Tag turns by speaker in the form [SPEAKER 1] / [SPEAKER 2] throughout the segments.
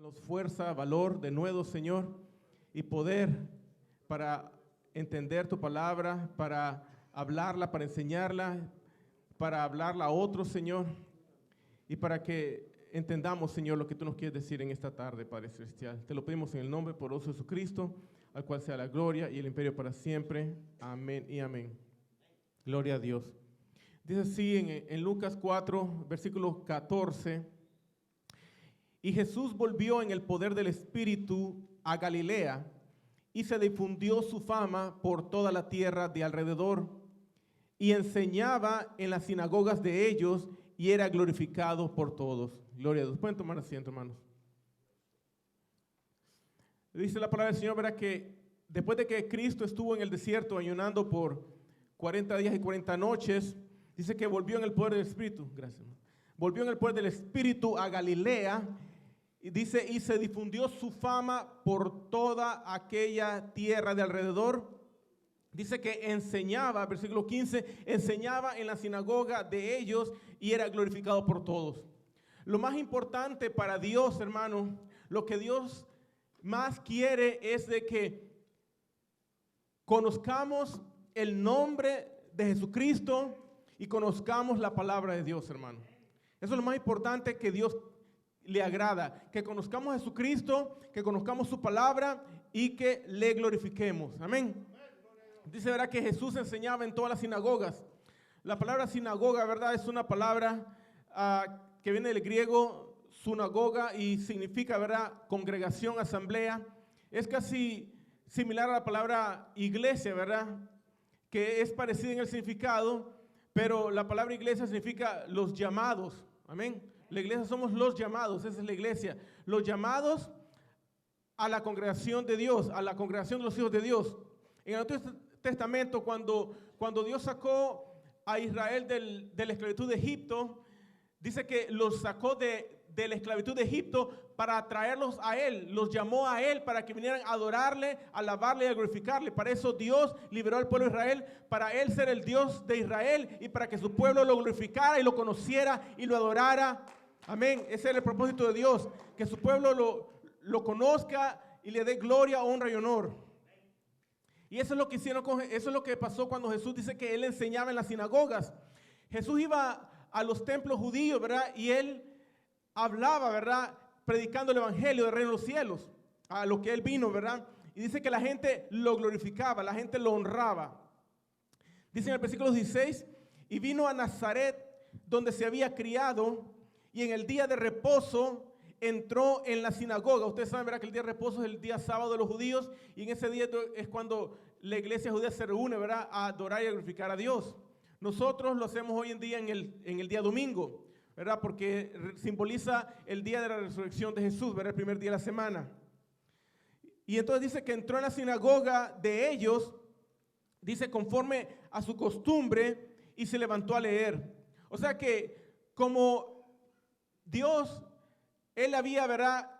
[SPEAKER 1] Danos fuerza, valor de nuevo, Señor, y poder para entender tu palabra, para hablarla, para enseñarla, para hablarla a otros, Señor, y para que entendamos, Señor, lo que tú nos quieres decir en esta tarde, Padre Celestial. Te lo pedimos en el nombre poderoso de Jesucristo, al cual sea la gloria y el imperio para siempre. Amén y amén. Gloria a Dios. Dice así en Lucas 4, versículo 14. Y Jesús volvió en el poder del Espíritu a Galilea, y se difundió su fama por toda la tierra de alrededor, y enseñaba en las sinagogas de ellos, y era glorificado por todos. Gloria a Dios. Pueden tomar asiento, hermanos. Dice la palabra del Señor, ¿verdad? Que después de que Cristo estuvo en el desierto ayunando por 40 días y 40 noches, dice que volvió en el poder del Espíritu. Gracias. Volvió en el poder del Espíritu a Galilea, y dice, y se difundió su fama por toda aquella tierra de alrededor. Dice que enseñaba, versículo 15, enseñaba en la sinagoga de ellos y era glorificado por todos. Lo más importante para Dios, hermano, lo que Dios más quiere es de que conozcamos el nombre de Jesucristo y conozcamos la palabra de Dios, hermano. Eso es lo más importante que Dios le agrada, que conozcamos a Jesucristo, que conozcamos su palabra y que le glorifiquemos. Amén. Dice, ¿verdad?, que Jesús enseñaba en todas las sinagogas. La palabra sinagoga, ¿verdad?, es una palabra que viene del griego sunagoga y significa, ¿verdad?, congregación, asamblea. Es casi similar a la palabra iglesia, ¿verdad?, que es parecida en el significado, pero la palabra iglesia significa los llamados. Amén. La iglesia somos los llamados, esa es la iglesia. Los llamados a la congregación de Dios, a la congregación de los hijos de Dios. En el Antiguo Testamento, cuando Dios sacó a Israel de la esclavitud de Egipto, dice que los sacó de la esclavitud de Egipto para traerlos a Él, los llamó a Él para que vinieran a adorarle, a alabarle y a glorificarle. Para eso Dios liberó al pueblo de Israel, para Él ser el Dios de Israel y para que su pueblo lo glorificara y lo conociera y lo adorara. Amén. Ese era el propósito de Dios, que su pueblo lo conozca y le dé gloria, honra y honor. Y eso es lo que hicieron, eso es lo que pasó cuando Jesús dice que Él enseñaba en las sinagogas. Jesús iba a los templos judíos, ¿verdad? Y Él hablaba, ¿verdad?, predicando el evangelio del reino de los cielos, a lo que Él vino, ¿verdad? Y dice que la gente lo glorificaba, la gente lo honraba. Dice en el versículo 16, y vino a Nazaret, donde se había criado, y en el día de reposo entró en la sinagoga. Ustedes saben, ¿verdad?, que el día de reposo es el día sábado de los judíos, y en ese día es cuando la iglesia judía se reúne, ¿verdad?, a adorar y a glorificar a Dios. Nosotros lo hacemos hoy en día en el día domingo, ¿verdad?, porque simboliza el día de la resurrección de Jesús, ¿verdad?, el primer día de la semana. Y entonces dice que entró en la sinagoga de ellos, dice conforme a su costumbre, y se levantó a leer. O sea que como Dios, Él había, ¿verdad?,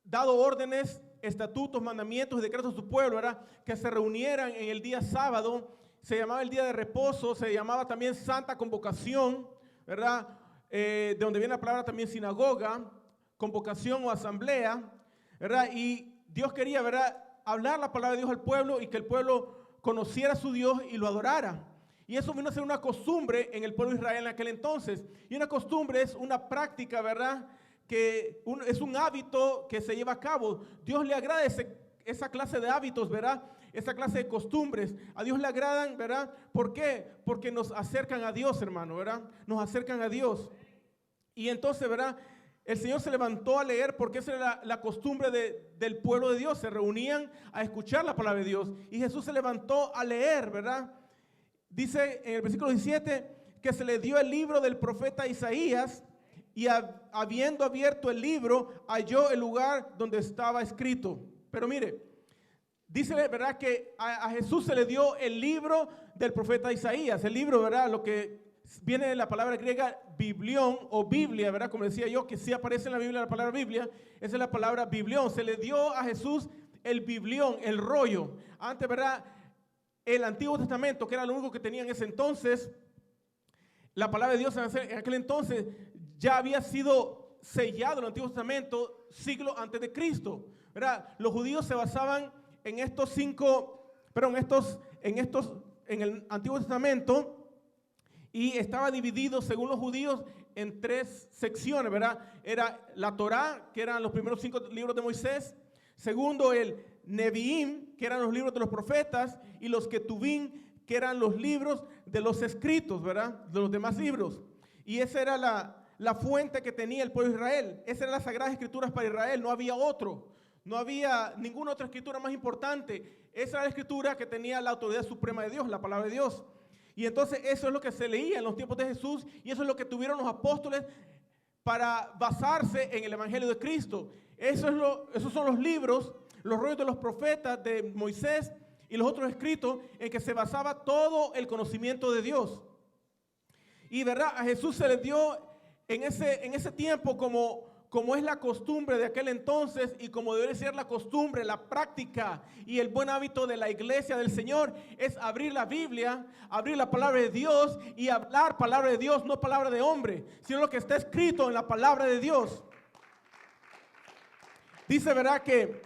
[SPEAKER 1] dado órdenes, estatutos, mandamientos y decretos a su pueblo, ¿verdad?, que se reunieran en el día sábado. Se llamaba el día de reposo, se llamaba también Santa Convocación, ¿verdad?, de donde viene la palabra también sinagoga, convocación o asamblea, ¿verdad? Y Dios quería, ¿verdad?, hablar la palabra de Dios al pueblo y que el pueblo conociera a su Dios y lo adorara. Y eso vino a ser una costumbre en el pueblo de Israel en aquel entonces. Y una costumbre es una práctica, ¿verdad?, que es un hábito que se lleva a cabo. Dios le agrada esa clase de hábitos, ¿verdad?, esa clase de costumbres. A Dios le agradan, ¿verdad? ¿Por qué? Porque nos acercan a Dios, hermano, ¿verdad? Nos acercan a Dios. Y entonces, ¿verdad?, el Señor se levantó a leer porque esa era la costumbre del pueblo de Dios. Se reunían a escuchar la palabra de Dios. Y Jesús se levantó a leer, ¿verdad? Dice en el versículo 17 que se le dio el libro del profeta Isaías y habiendo abierto el libro, halló el lugar donde estaba escrito. Pero mire, dice, ¿verdad?, que a Jesús se le dio el libro del profeta Isaías. El libro, ¿verdad?, lo que viene de la palabra griega biblión o Biblia, ¿verdad?, como decía yo, que sí aparece en la Biblia la palabra Biblia. Esa es la palabra biblión. Se le dio a Jesús el biblión, el rollo. Antes, ¿verdad?, el Antiguo Testamento, que era lo único que tenía en ese entonces, la palabra de Dios en aquel entonces ya había sido sellado en el Antiguo Testamento siglos antes de Cristo, ¿verdad? Los judíos se basaban en en el Antiguo Testamento, y estaba dividido según los judíos en 3 secciones, ¿verdad? Era la Torá, que eran los primeros 5 libros de Moisés. Segundo, el Neviim, que eran los libros de los profetas, y los Ketuvim, que eran los libros de los escritos, ¿verdad? De los demás libros. Y esa era la fuente que tenía el pueblo de Israel. Esas eran las sagradas escrituras para Israel, no había otro. No había ninguna otra escritura más importante. Esa era la escritura que tenía la autoridad suprema de Dios, la palabra de Dios. Y entonces eso es lo que se leía en los tiempos de Jesús, y eso es lo que tuvieron los apóstoles para basarse en el Evangelio de Cristo. Esos son los libros, los rollos de los profetas de Moisés y los otros escritos en que se basaba todo el conocimiento de Dios. Y verdad, a Jesús se le dio en ese tiempo, como es la costumbre de aquel entonces y como debe ser la costumbre, la práctica y el buen hábito de la iglesia del Señor, es abrir la Biblia, abrir la palabra de Dios y hablar palabra de Dios, no palabra de hombre, sino lo que está escrito en la palabra de Dios. Dice, ¿verdad?, que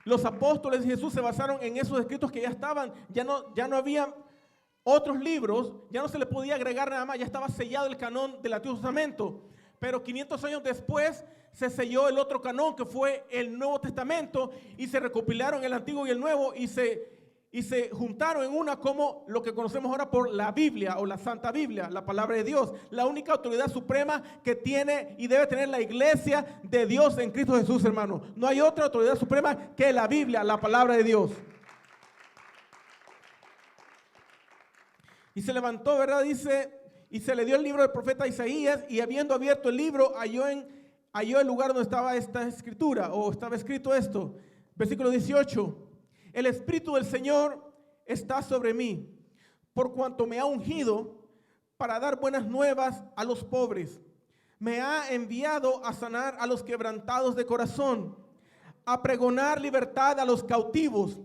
[SPEAKER 1] los apóstoles de Jesús se basaron en esos escritos que ya estaban, ya no había otros libros, ya no se le podía agregar nada más, ya estaba sellado el canón del Antiguo Testamento. Pero 500 años después se selló el otro canón, que fue el Nuevo Testamento, y se recopilaron el Antiguo y el Nuevo y se juntaron en una, como lo que conocemos ahora por la Biblia o la Santa Biblia, la palabra de Dios, la única autoridad suprema que tiene y debe tener la iglesia de Dios en Cristo Jesús, hermano. No hay otra autoridad suprema que la Biblia, la palabra de Dios. Y se levantó, ¿verdad? Dice, y se le dio el libro del profeta Isaías, y habiendo abierto el libro, halló el lugar donde estaba esta escritura, o estaba escrito esto. Versículo 18. El Espíritu del Señor está sobre mí, por cuanto me ha ungido para dar buenas nuevas a los pobres. Me ha enviado a sanar a los quebrantados de corazón, a pregonar libertad a los cautivos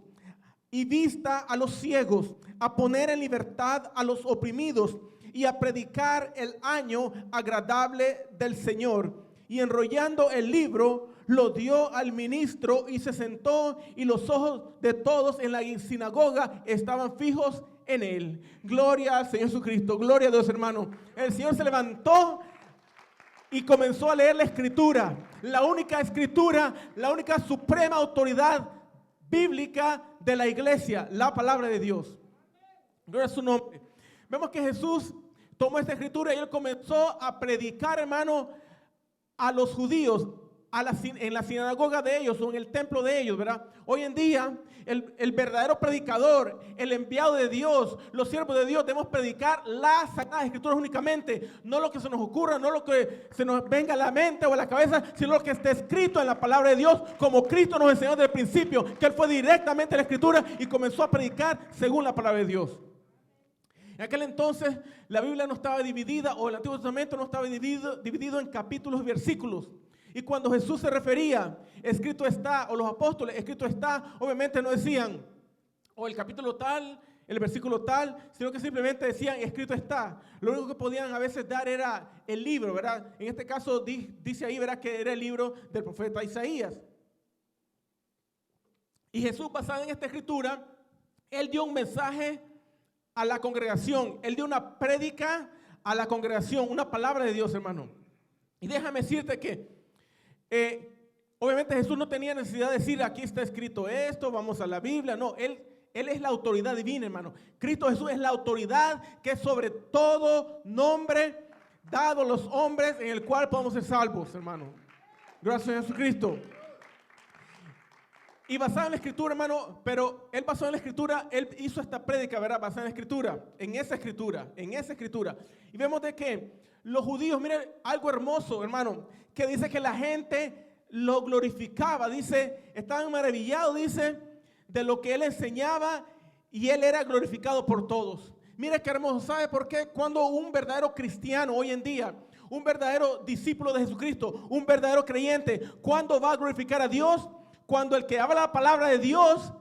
[SPEAKER 1] y vista a los ciegos, a poner en libertad a los oprimidos y a predicar el año agradable del Señor. Y enrollando el libro, lo dio al ministro y se sentó, y los ojos de todos en la sinagoga estaban fijos en él. Gloria al Señor Jesucristo, gloria a Dios, hermano. El Señor se levantó y comenzó a leer la escritura, la única escritura, la única suprema autoridad bíblica de la iglesia, la palabra de Dios. Gloria a su nombre. Vemos que Jesús tomó esta escritura y él comenzó a predicar, hermano, a los judíos, en la sinagoga de ellos o en el templo de ellos, ¿verdad? Hoy en día, el verdadero predicador, el enviado de Dios, los siervos de Dios, debemos predicar las sagradas escrituras únicamente, no lo que se nos ocurra, no lo que se nos venga a la mente o a la cabeza, sino lo que está escrito en la palabra de Dios, como Cristo nos enseñó desde el principio, que Él fue directamente a la escritura y comenzó a predicar según la palabra de Dios. En aquel entonces la Biblia no estaba dividida, o el Antiguo Testamento no estaba dividido en capítulos y versículos. Y cuando Jesús se refería, escrito está, o los apóstoles, escrito está, obviamente no decían, o el capítulo tal, el versículo tal, sino que simplemente decían, escrito está. Lo único que podían a veces dar era el libro, ¿verdad? En este caso dice ahí, ¿verdad?, que era el libro del profeta Isaías. Y Jesús, basado en esta escritura, Él dio un mensaje a la congregación. Él dio una prédica a la congregación, una palabra de Dios, hermano. Y déjame decirte que obviamente Jesús no tenía necesidad de decir, aquí está escrito esto, vamos a la Biblia. No, Él es la autoridad divina, hermano. Cristo Jesús es la autoridad que es sobre todo nombre dado a los hombres, en el cual podemos ser salvos, hermano. Gracias a Jesucristo. Y basado en la escritura, hermano, pero Él basado en la escritura, Él hizo esta prédica, ¿verdad? Basada en la escritura, en esa escritura. Y vemos de que los judíos, miren, algo hermoso, hermano, que dice que la gente lo glorificaba, dice, estaban maravillados, dice, de lo que Él enseñaba, y Él era glorificado por todos. Mire qué hermoso, ¿sabe por qué? Cuando un verdadero cristiano hoy en día, un verdadero discípulo de Jesucristo, un verdadero creyente, ¿cuándo va a glorificar a Dios? Cuando el que habla la palabra de Dios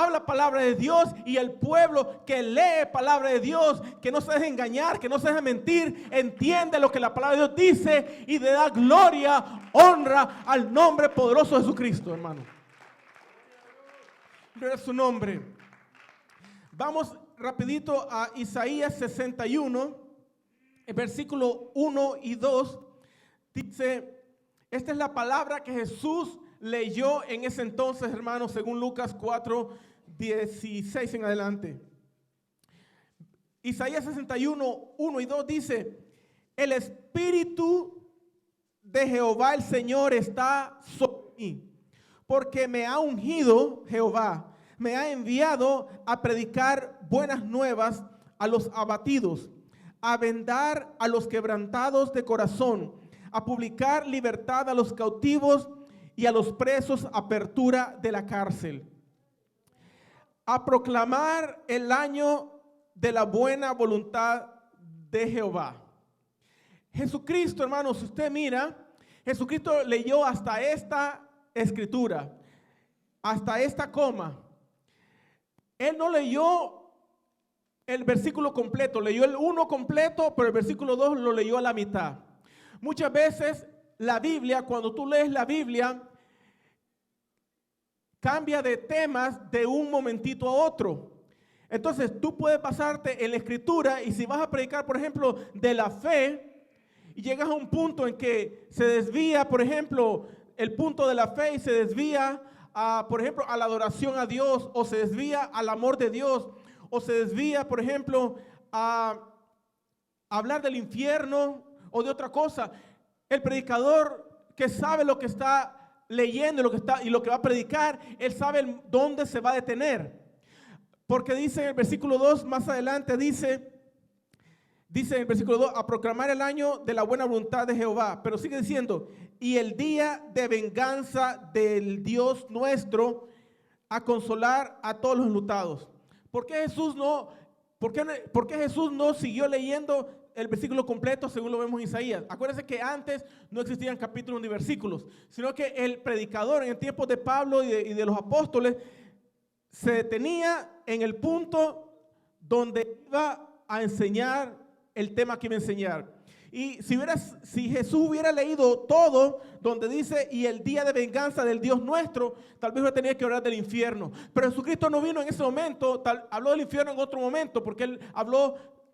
[SPEAKER 1] habla palabra de Dios, y el pueblo que lee palabra de Dios, que no se deja engañar, que no se deja mentir, entiende lo que la palabra de Dios dice y le da gloria, honra al nombre poderoso de Jesucristo, hermano. Gloria a su nombre. Vamos rapidito a Isaías 61, el versículo 1 y 2. Dice, esta es la palabra que Jesús leyó en ese entonces, hermanos, según Lucas 4, 16 en adelante. Isaías 61, 1 y 2 dice, el Espíritu de Jehová el Señor está sobre mí, porque me ha ungido Jehová, me ha enviado a predicar buenas nuevas a los abatidos, a vendar a los quebrantados de corazón, a publicar libertad a los cautivos y a los presos apertura de la cárcel, a proclamar el año de la buena voluntad de Jehová. Jesucristo, hermanos, si usted mira, Jesucristo leyó hasta esta escritura, hasta esta coma. Él no leyó el versículo completo, leyó el 1 completo, pero el versículo 2 lo leyó a la mitad. Muchas veces la Biblia, cuando tú lees la Biblia, cambia de temas de un momentito a otro. Entonces tú puedes pasarte en la escritura, y si vas a predicar, por ejemplo, de la fe, y llegas a un punto en que se desvía, por ejemplo, el punto de la fe, y se desvía por ejemplo, a la adoración a Dios, o se desvía al amor de Dios, o se desvía, por ejemplo, a hablar del infierno o de otra cosa. El predicador que sabe lo que está leyendo y lo que va a predicar, él sabe dónde se va a detener. Porque dice en el versículo 2, más adelante dice en el versículo 2, a proclamar el año de la buena voluntad de Jehová. Pero sigue diciendo, y el día de venganza del Dios nuestro, a consolar a todos los enlutados. ¿Por qué Jesús no siguió leyendo el versículo completo según lo vemos en Isaías? Acuérdense que antes no existían capítulos ni versículos, sino que el predicador en el tiempo de Pablo y de los apóstoles se detenía en el punto donde iba a enseñar el tema que iba a enseñar. Y si Jesús hubiera leído todo donde dice, y el día de venganza del Dios nuestro, tal vez hubiera tenido que hablar del infierno. Pero Jesucristo no vino en ese momento, habló del infierno en otro momento, porque él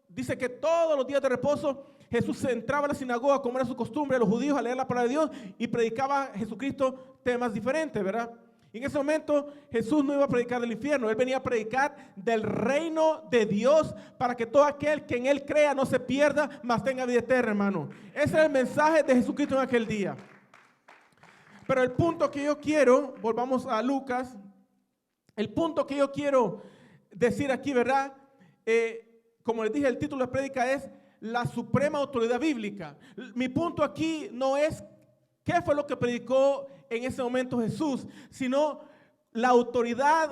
[SPEAKER 1] dice que todos los días de reposo Jesús se entraba a la sinagoga, como era su costumbre, a los judíos, a leer la palabra de Dios, y predicaba a Jesucristo temas diferentes, ¿verdad? Y en ese momento Jesús no iba a predicar del infierno, él venía a predicar del reino de Dios, para que todo aquel que en él crea no se pierda, mas tenga vida eterna, hermano. Ese es el mensaje de Jesucristo en aquel día. Pero el punto que yo quiero, volvamos a Lucas, el punto que yo quiero decir aquí, ¿verdad? Como les dije, el título de prédica es la suprema autoridad bíblica. Mi punto aquí no es qué fue lo que predicó en ese momento Jesús, sino la autoridad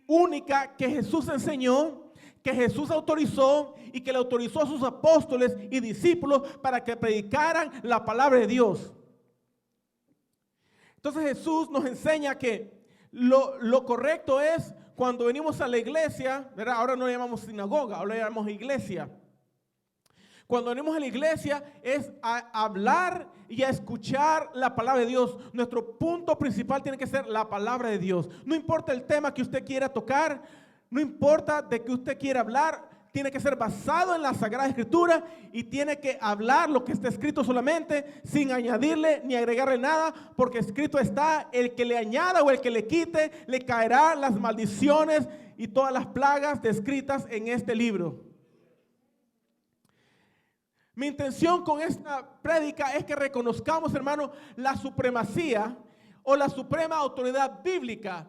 [SPEAKER 1] única que Jesús enseñó, que Jesús autorizó y que le autorizó a sus apóstoles y discípulos para que predicaran la palabra de Dios. Entonces Jesús nos enseña que lo correcto es cuando venimos a la iglesia, ¿verdad? Ahora no le llamamos sinagoga, ahora le llamamos iglesia. Cuando venimos a la iglesia es a hablar y a escuchar la palabra de Dios. Nuestro punto principal tiene que ser la palabra de Dios. No importa el tema que usted quiera tocar, no importa de qué usted quiera hablar, tiene que ser basado en la Sagrada Escritura y tiene que hablar lo que está escrito solamente, sin añadirle ni agregarle nada, porque escrito está: el que le añada o el que le quite, le caerán las maldiciones y todas las plagas descritas en este libro. Mi intención con esta prédica es que reconozcamos, hermano, la supremacía o la suprema autoridad bíblica,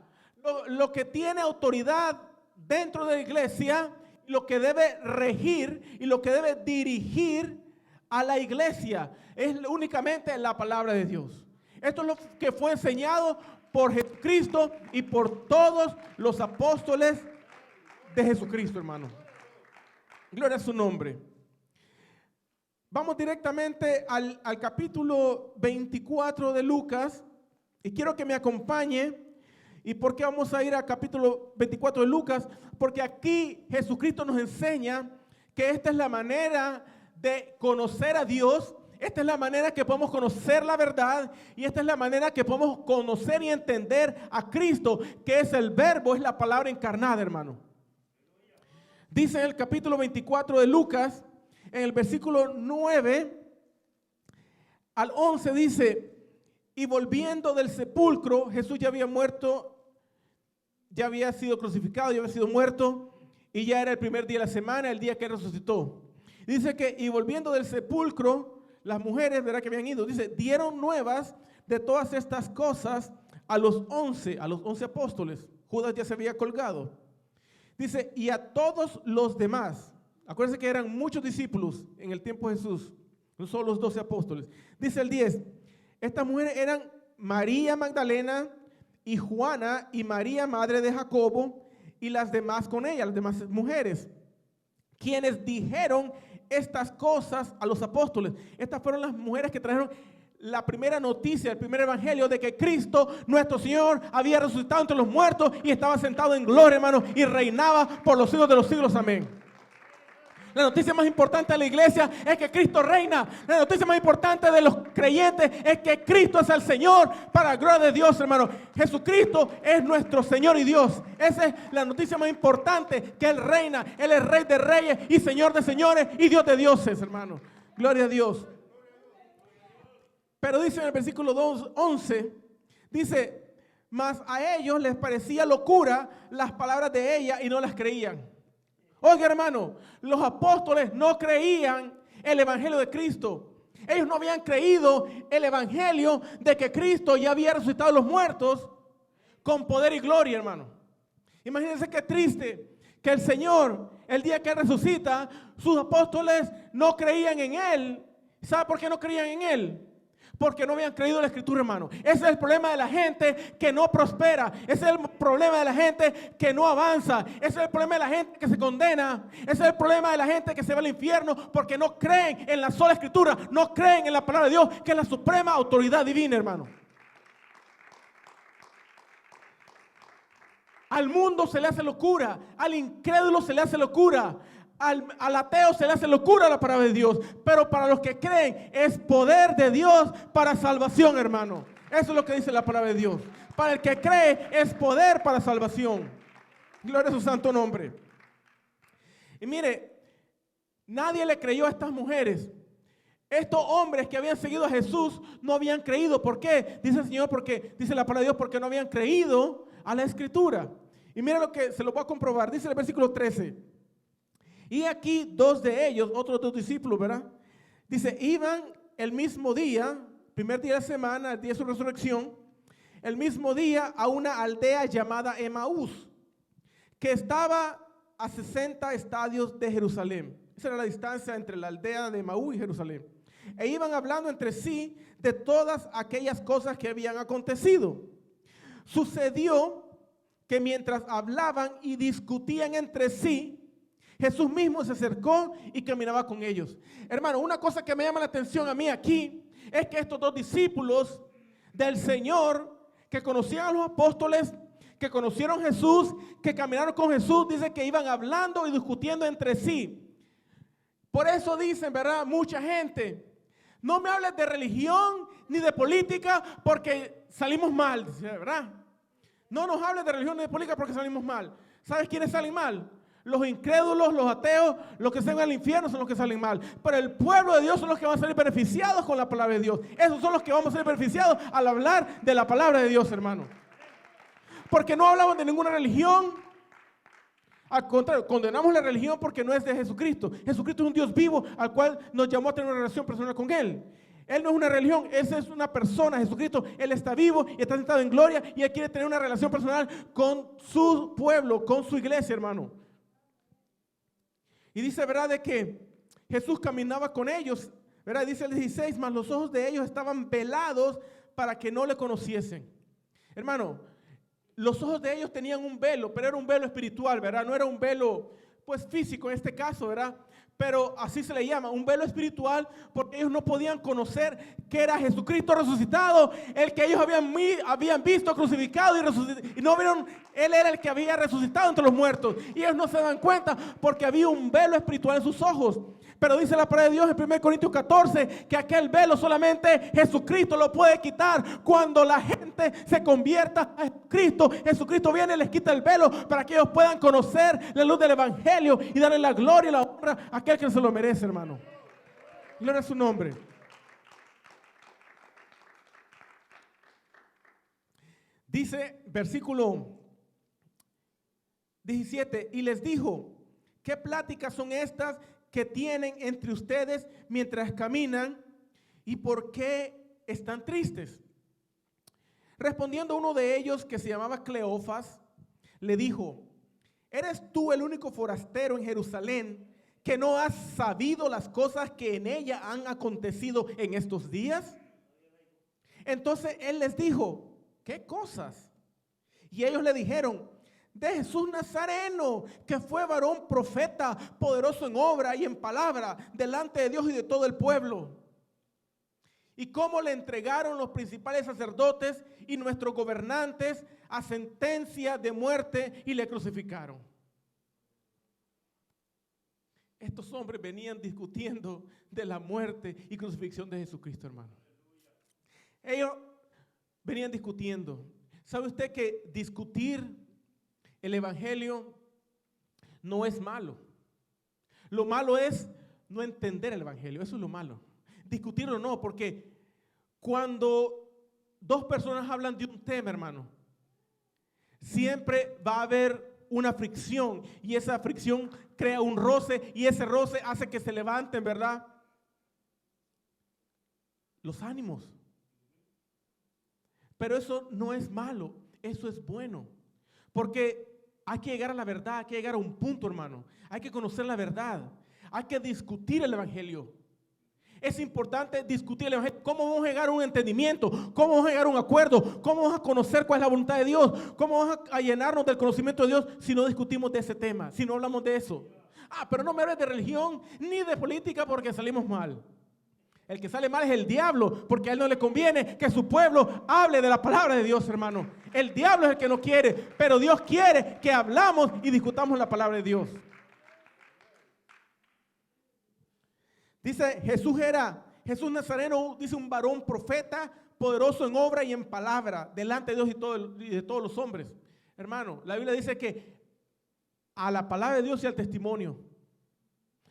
[SPEAKER 1] lo que tiene autoridad dentro de la iglesia, lo que debe regir y lo que debe dirigir a la iglesia es únicamente la palabra de Dios. Esto es lo que fue enseñado por Jesucristo y por todos los apóstoles de Jesucristo, hermano. Gloria a su nombre. Vamos directamente al capítulo 24 de Lucas y quiero que me acompañe ¿Y por qué vamos a ir al capítulo 24 de Lucas? Porque aquí Jesucristo nos enseña que esta es la manera de conocer a Dios. Esta es la manera que podemos conocer la verdad y esta es la manera que podemos conocer y entender a Cristo, que es el verbo, es la palabra encarnada, hermano. Dice en el capítulo 24 de Lucas, en el versículo 9 al 11 dice: y volviendo del sepulcro, Jesús ya había muerto, ya había sido crucificado, ya había sido muerto y ya era el primer día de la semana, el día que resucitó. Dice que y volviendo del sepulcro, las mujeres, ¿verdad?, que habían ido, dice, dieron nuevas de todas estas cosas a los 11 apóstoles. Judas ya se había colgado. Dice, y a todos los demás. Acuérdense que eran muchos discípulos en el tiempo de Jesús, no solo los 12 apóstoles. Dice el 10, estas mujeres eran María Magdalena y Juana y María, madre de Jacobo, y las demás con ella, las demás mujeres, quienes dijeron estas cosas a los apóstoles. Estas fueron las mujeres que trajeron la primera noticia, el primer evangelio de que Cristo, nuestro Señor, había resucitado entre los muertos y estaba sentado en gloria, hermano, y reinaba por los siglos de los siglos. Amén. La noticia más importante de la iglesia es que Cristo reina. La noticia más importante de los creyentes es que Cristo es el Señor, para la gloria de Dios, hermano. Jesucristo es nuestro Señor y Dios. Esa es la noticia más importante, que Él reina. Él es Rey de reyes y Señor de señores y Dios de dioses, hermano. Gloria a Dios. Pero dice en el versículo 11, dice, mas a ellos les parecía locura las palabras de ella y no las creían. Oiga, hermano, los apóstoles no creían el evangelio de Cristo. Ellos no habían creído el evangelio de que Cristo ya había resucitado a los muertos con poder y gloria, hermano. Imagínense qué triste que el Señor, el día que resucita, sus apóstoles no creían en Él. ¿Sabe por qué no creían en Él? Porque no habían creído la Escritura, hermano. Ese es el problema de la gente que no prospera. Ese es el problema de la gente que no avanza. Ese es el problema de la gente que se condena. Ese es el problema de la gente que se va al infierno porque no creen en la sola Escritura. No creen en la palabra de Dios, que es la suprema autoridad divina, hermano. Al mundo se le hace locura. Al incrédulo se le hace locura. Al ateo se le hace locura la palabra de Dios, pero para los que creen es poder de Dios para salvación, hermano. Eso es lo que dice la palabra de Dios. Para el que cree es poder para salvación. Gloria a su santo nombre. Y mire, nadie le creyó a estas mujeres. Estos hombres que habían seguido a Jesús no habían creído. ¿Por qué? Dice el Señor, porque dice la palabra de Dios, porque no habían creído a la Escritura. Y mire lo que se lo voy a comprobar. Dice el versículo 13. Y aquí dos de ellos, otros dos discípulos, ¿verdad? Dice, iban el mismo día, primer día de la semana, el día de su resurrección, el mismo día a una aldea llamada Emaús, que estaba a 60 estadios de Jerusalén. Esa era la distancia entre la aldea de Emaús y Jerusalén. E iban hablando entre sí de todas aquellas cosas que habían acontecido. Sucedió que mientras hablaban y discutían entre sí, Jesús mismo se acercó y caminaba con ellos. Hermano, una cosa que me llama la atención a mí aquí es que estos dos discípulos del Señor que conocían a los apóstoles, que conocieron a Jesús, que caminaron con Jesús, dice que iban hablando y discutiendo entre sí. Por eso dicen, ¿verdad?, mucha gente, no me hables de religión ni de política porque salimos mal, ¿verdad? No nos hables de religión ni de política porque salimos mal. ¿Sabes quiénes salen mal? Los incrédulos, los ateos, los que se van al infierno son los que salen mal. Pero el pueblo de Dios son los que van a salir beneficiados con la palabra de Dios. Esos son los que vamos a ser beneficiados al hablar de la palabra de Dios, hermano. Porque no hablamos de ninguna religión. Al contrario, condenamos la religión porque no es de Jesucristo. Jesucristo es un Dios vivo al cual nos llamó a tener una relación personal con Él. Él no es una religión, esa es una persona, Jesucristo. Él está vivo y está sentado en gloria y Él quiere tener una relación personal con su pueblo, con su iglesia, hermano. Y dice, ¿verdad?, de que Jesús caminaba con ellos, ¿verdad? Dice el 16, mas los ojos de ellos estaban velados para que no le conociesen. Hermano, los ojos de ellos tenían un velo, pero era un velo espiritual, ¿verdad? No era un velo pues físico en este caso, ¿verdad? Pero así se le llama, un velo espiritual, porque ellos no podían conocer que era Jesucristo resucitado, el que ellos habían visto crucificado y no vieron, Él era el que había resucitado entre los muertos. Y ellos no se dan cuenta porque había un velo espiritual en sus ojos. Pero dice la palabra de Dios en 1 Corintios 14 que aquel velo solamente Jesucristo lo puede quitar. Cuando la gente se convierta a Jesucristo, Jesucristo viene y les quita el velo para que ellos puedan conocer la luz del Evangelio y darle la gloria y la honra a aquel que se lo merece, hermano. Gloria a su nombre. Dice versículo 17, y les dijo, ¿qué pláticas son estas que tienen entre ustedes mientras caminan, y por qué están tristes? Respondiendo uno de ellos, que se llamaba Cleofas, le dijo, ¿eres tú el único forastero en Jerusalén que no has sabido las cosas que en ella han acontecido en estos días? Entonces él les dijo, ¿qué cosas? Y ellos le dijeron, de Jesús Nazareno, que fue varón profeta, poderoso en obra y en palabra, delante de Dios y de todo el pueblo. Y cómo le entregaron los principales sacerdotes y nuestros gobernantes a sentencia de muerte y le crucificaron. Estos hombres venían discutiendo de la muerte y crucifixión de Jesucristo, hermano. Ellos venían discutiendo. ¿Sabe usted que discutir el Evangelio no es malo? Lo malo es no entender el Evangelio. Eso es lo malo. Discutirlo no, porque cuando dos personas hablan de un tema, hermano, siempre va a haber una fricción, y esa fricción crea un roce, y ese roce hace que se levanten, ¿verdad?, los ánimos. Pero eso no es malo, eso es bueno, porque hay que llegar a la verdad, hay que llegar a un punto, hermano. Hay que conocer la verdad, hay que discutir el Evangelio. Es importante discutir el Evangelio. ¿Cómo vamos a llegar a un entendimiento? ¿Cómo vamos a llegar a un acuerdo? ¿Cómo vamos a conocer cuál es la voluntad de Dios? ¿Cómo vamos a llenarnos del conocimiento de Dios si no discutimos de ese tema, si no hablamos de eso? Pero no me hables de religión ni de política porque salimos mal. El que sale mal es el diablo, porque a él no le conviene que su pueblo hable de la palabra de Dios, hermano. El diablo es el que no quiere, pero Dios quiere que hablamos y discutamos la palabra de Dios. Dice, Jesús Nazareno, dice, un varón profeta, poderoso en obra y en palabra, delante de Dios y de todos los hombres. Hermano, la Biblia dice que a la palabra de Dios y al testimonio,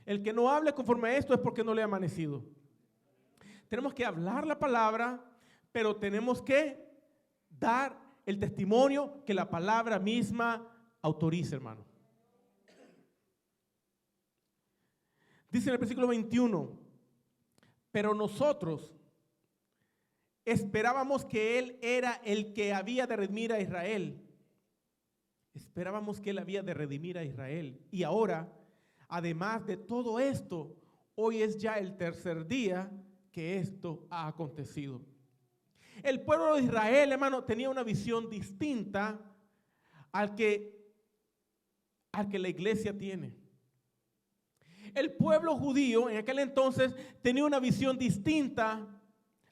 [SPEAKER 1] el que no hable conforme a esto es porque no le ha amanecido. Tenemos que hablar la palabra, pero tenemos que dar el testimonio que la palabra misma autoriza, hermano. Dice en el versículo 21, pero nosotros esperábamos que Él era el que había de redimir a Israel. Esperábamos que Él había de redimir a Israel. Y ahora, además de todo esto, hoy es ya el tercer día que esto ha acontecido. El pueblo de Israel, hermano, tenía una visión distinta al que la iglesia tiene. El pueblo judío en aquel entonces tenía una visión distinta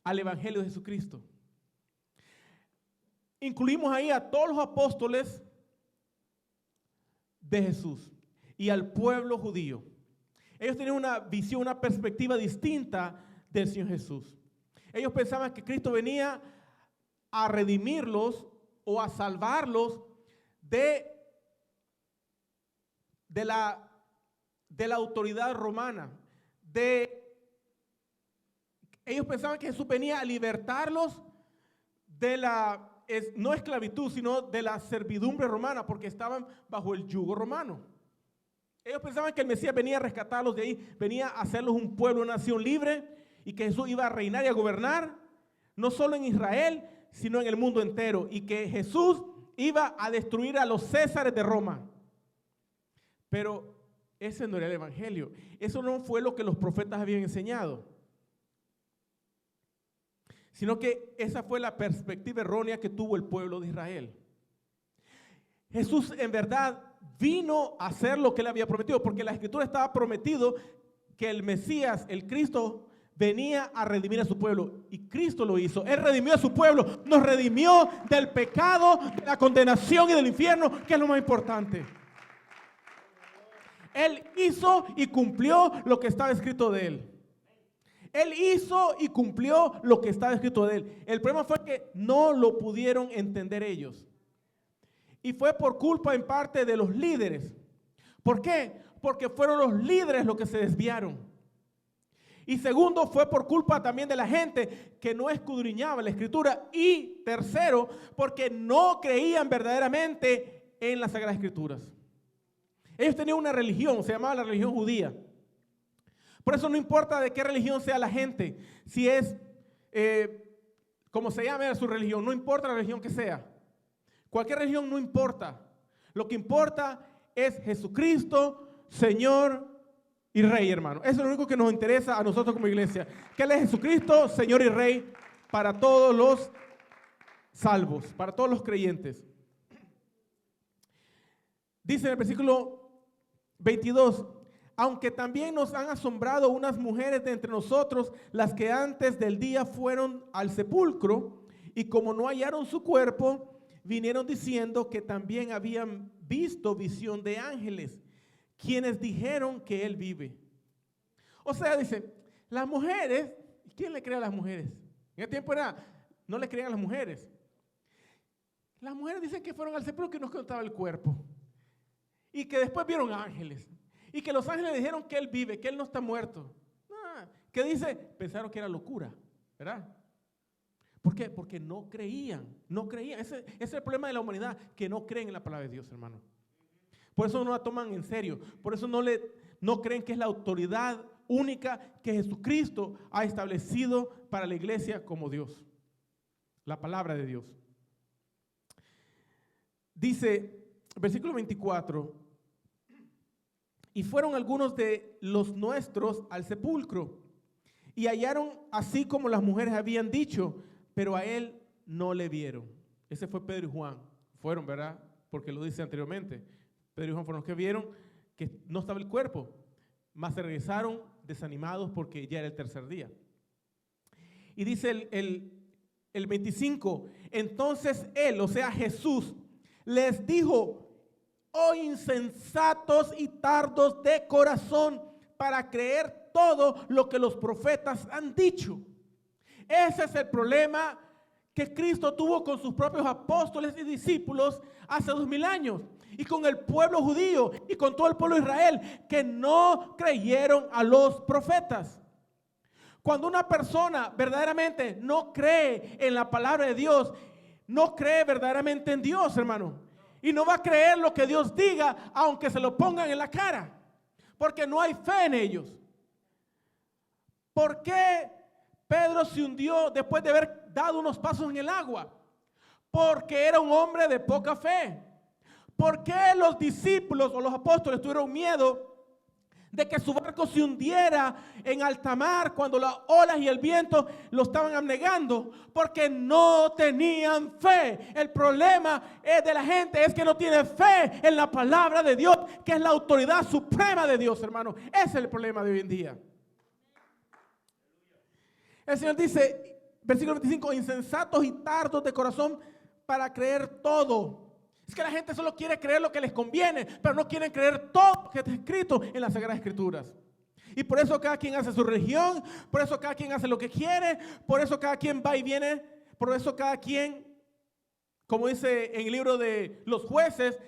[SPEAKER 1] al Evangelio de Jesucristo. Incluimos ahí a todos los apóstoles de Jesús y al pueblo judío. Ellos tenían una visión, una perspectiva distinta del Señor Jesús. Ellos pensaban que Cristo venía a redimirlos o a salvarlos de la autoridad romana. Ellos pensaban que Jesús venía a libertarlos de no esclavitud, sino de la servidumbre romana, porque estaban bajo el yugo romano. Ellos pensaban que el Mesías venía a rescatarlos de ahí, venía a hacerlos un pueblo, una nación libre, y que Jesús iba a reinar y a gobernar, no solo en Israel, sino en el mundo entero, y que Jesús iba a destruir a los césares de Roma. Pero ese no era el Evangelio. Eso no fue lo que los profetas habían enseñado, sino que esa fue la perspectiva errónea que tuvo el pueblo de Israel. Jesús en verdad vino a hacer lo que él había prometido, porque la Escritura estaba prometido que el Mesías, el Cristo, venía a redimir a su pueblo, y Cristo lo hizo. Él redimió a su pueblo, nos redimió del pecado, de la condenación y del infierno, que es lo más importante. Él hizo y cumplió lo que estaba escrito de él. Él hizo y cumplió lo que estaba escrito de él. El problema fue que no lo pudieron entender ellos. Y fue por culpa en parte de los líderes. ¿Por qué? Porque fueron los líderes los que se desviaron. Y segundo, fue por culpa también de la gente que no escudriñaba la Escritura. Y tercero, porque no creían verdaderamente en las Sagradas Escrituras. Ellos tenían una religión, se llamaba la religión judía. Por eso no importa de qué religión sea la gente, si es, como se llame su religión, no importa la religión que sea. Cualquier religión no importa. Lo que importa es Jesucristo, Señor y Rey, hermano. Eso es lo único que nos interesa a nosotros como iglesia. Que Él es Jesucristo, Señor y Rey para todos los salvos, para todos los creyentes. Dice en el versículo 22, aunque también nos han asombrado unas mujeres de entre nosotros, las que antes del día fueron al sepulcro, y como no hallaron su cuerpo, vinieron diciendo que también habían visto visión de ángeles, quienes dijeron que él vive. O sea, dice, las mujeres, ¿quién le cree a las mujeres? En el tiempo no le creían a las mujeres. Las mujeres dicen que fueron al sepulcro y no encontraba el cuerpo. Y que después vieron ángeles. Y que los ángeles dijeron que él vive, que él no está muerto. ¿Qué dice? Pensaron que era locura, ¿verdad? ¿Por qué? Porque no creían. Ese es el problema de la humanidad, que no creen en la palabra de Dios, hermano. Por eso no la toman en serio. Por eso no creen que es la autoridad única que Jesucristo ha establecido para la iglesia como Dios. La palabra de Dios. Dice, versículo 24, y fueron algunos de los nuestros al sepulcro, y hallaron así como las mujeres habían dicho, pero a él no le vieron. Ese fue Pedro y Juan. Fueron, ¿verdad? Porque lo dice anteriormente. Pedro y Juan fueron los que vieron que no estaba el cuerpo, mas se regresaron desanimados porque ya era el tercer día. Y dice el 25, entonces él, o sea Jesús, les dijo, oh insensatos y tardos de corazón, para creer todo lo que los profetas han dicho. Ese es el problema que Cristo tuvo con sus propios apóstoles y discípulos hace 2000 años. Y con el pueblo judío y con todo el pueblo de Israel, que no creyeron a los profetas. Cuando una persona verdaderamente no cree en la palabra de Dios, no cree verdaderamente en Dios, hermano. Y no va a creer lo que Dios diga, aunque se lo pongan en la cara. Porque no hay fe en ellos. ¿Por qué Pedro se hundió después de haber dado unos pasos en el agua? Porque era un hombre de poca fe. ¿Por qué los discípulos o los apóstoles tuvieron miedo de que su barco se hundiera en alta mar cuando las olas y el viento lo estaban anegando? Porque no tenían fe. El problema de la gente es que no tiene fe en la palabra de Dios, que es la autoridad suprema de Dios, hermano. Ese es el problema de hoy en día. El Señor dice, versículo 25, insensatos y tardos de corazón para creer todo. Es que la gente solo quiere creer lo que les conviene, pero no quieren creer todo lo que está escrito en las Sagradas Escrituras. Y por eso cada quien hace su religión, por eso cada quien hace lo que quiere, por eso cada quien va y viene, por eso cada quien, como dice en el libro de los jueces,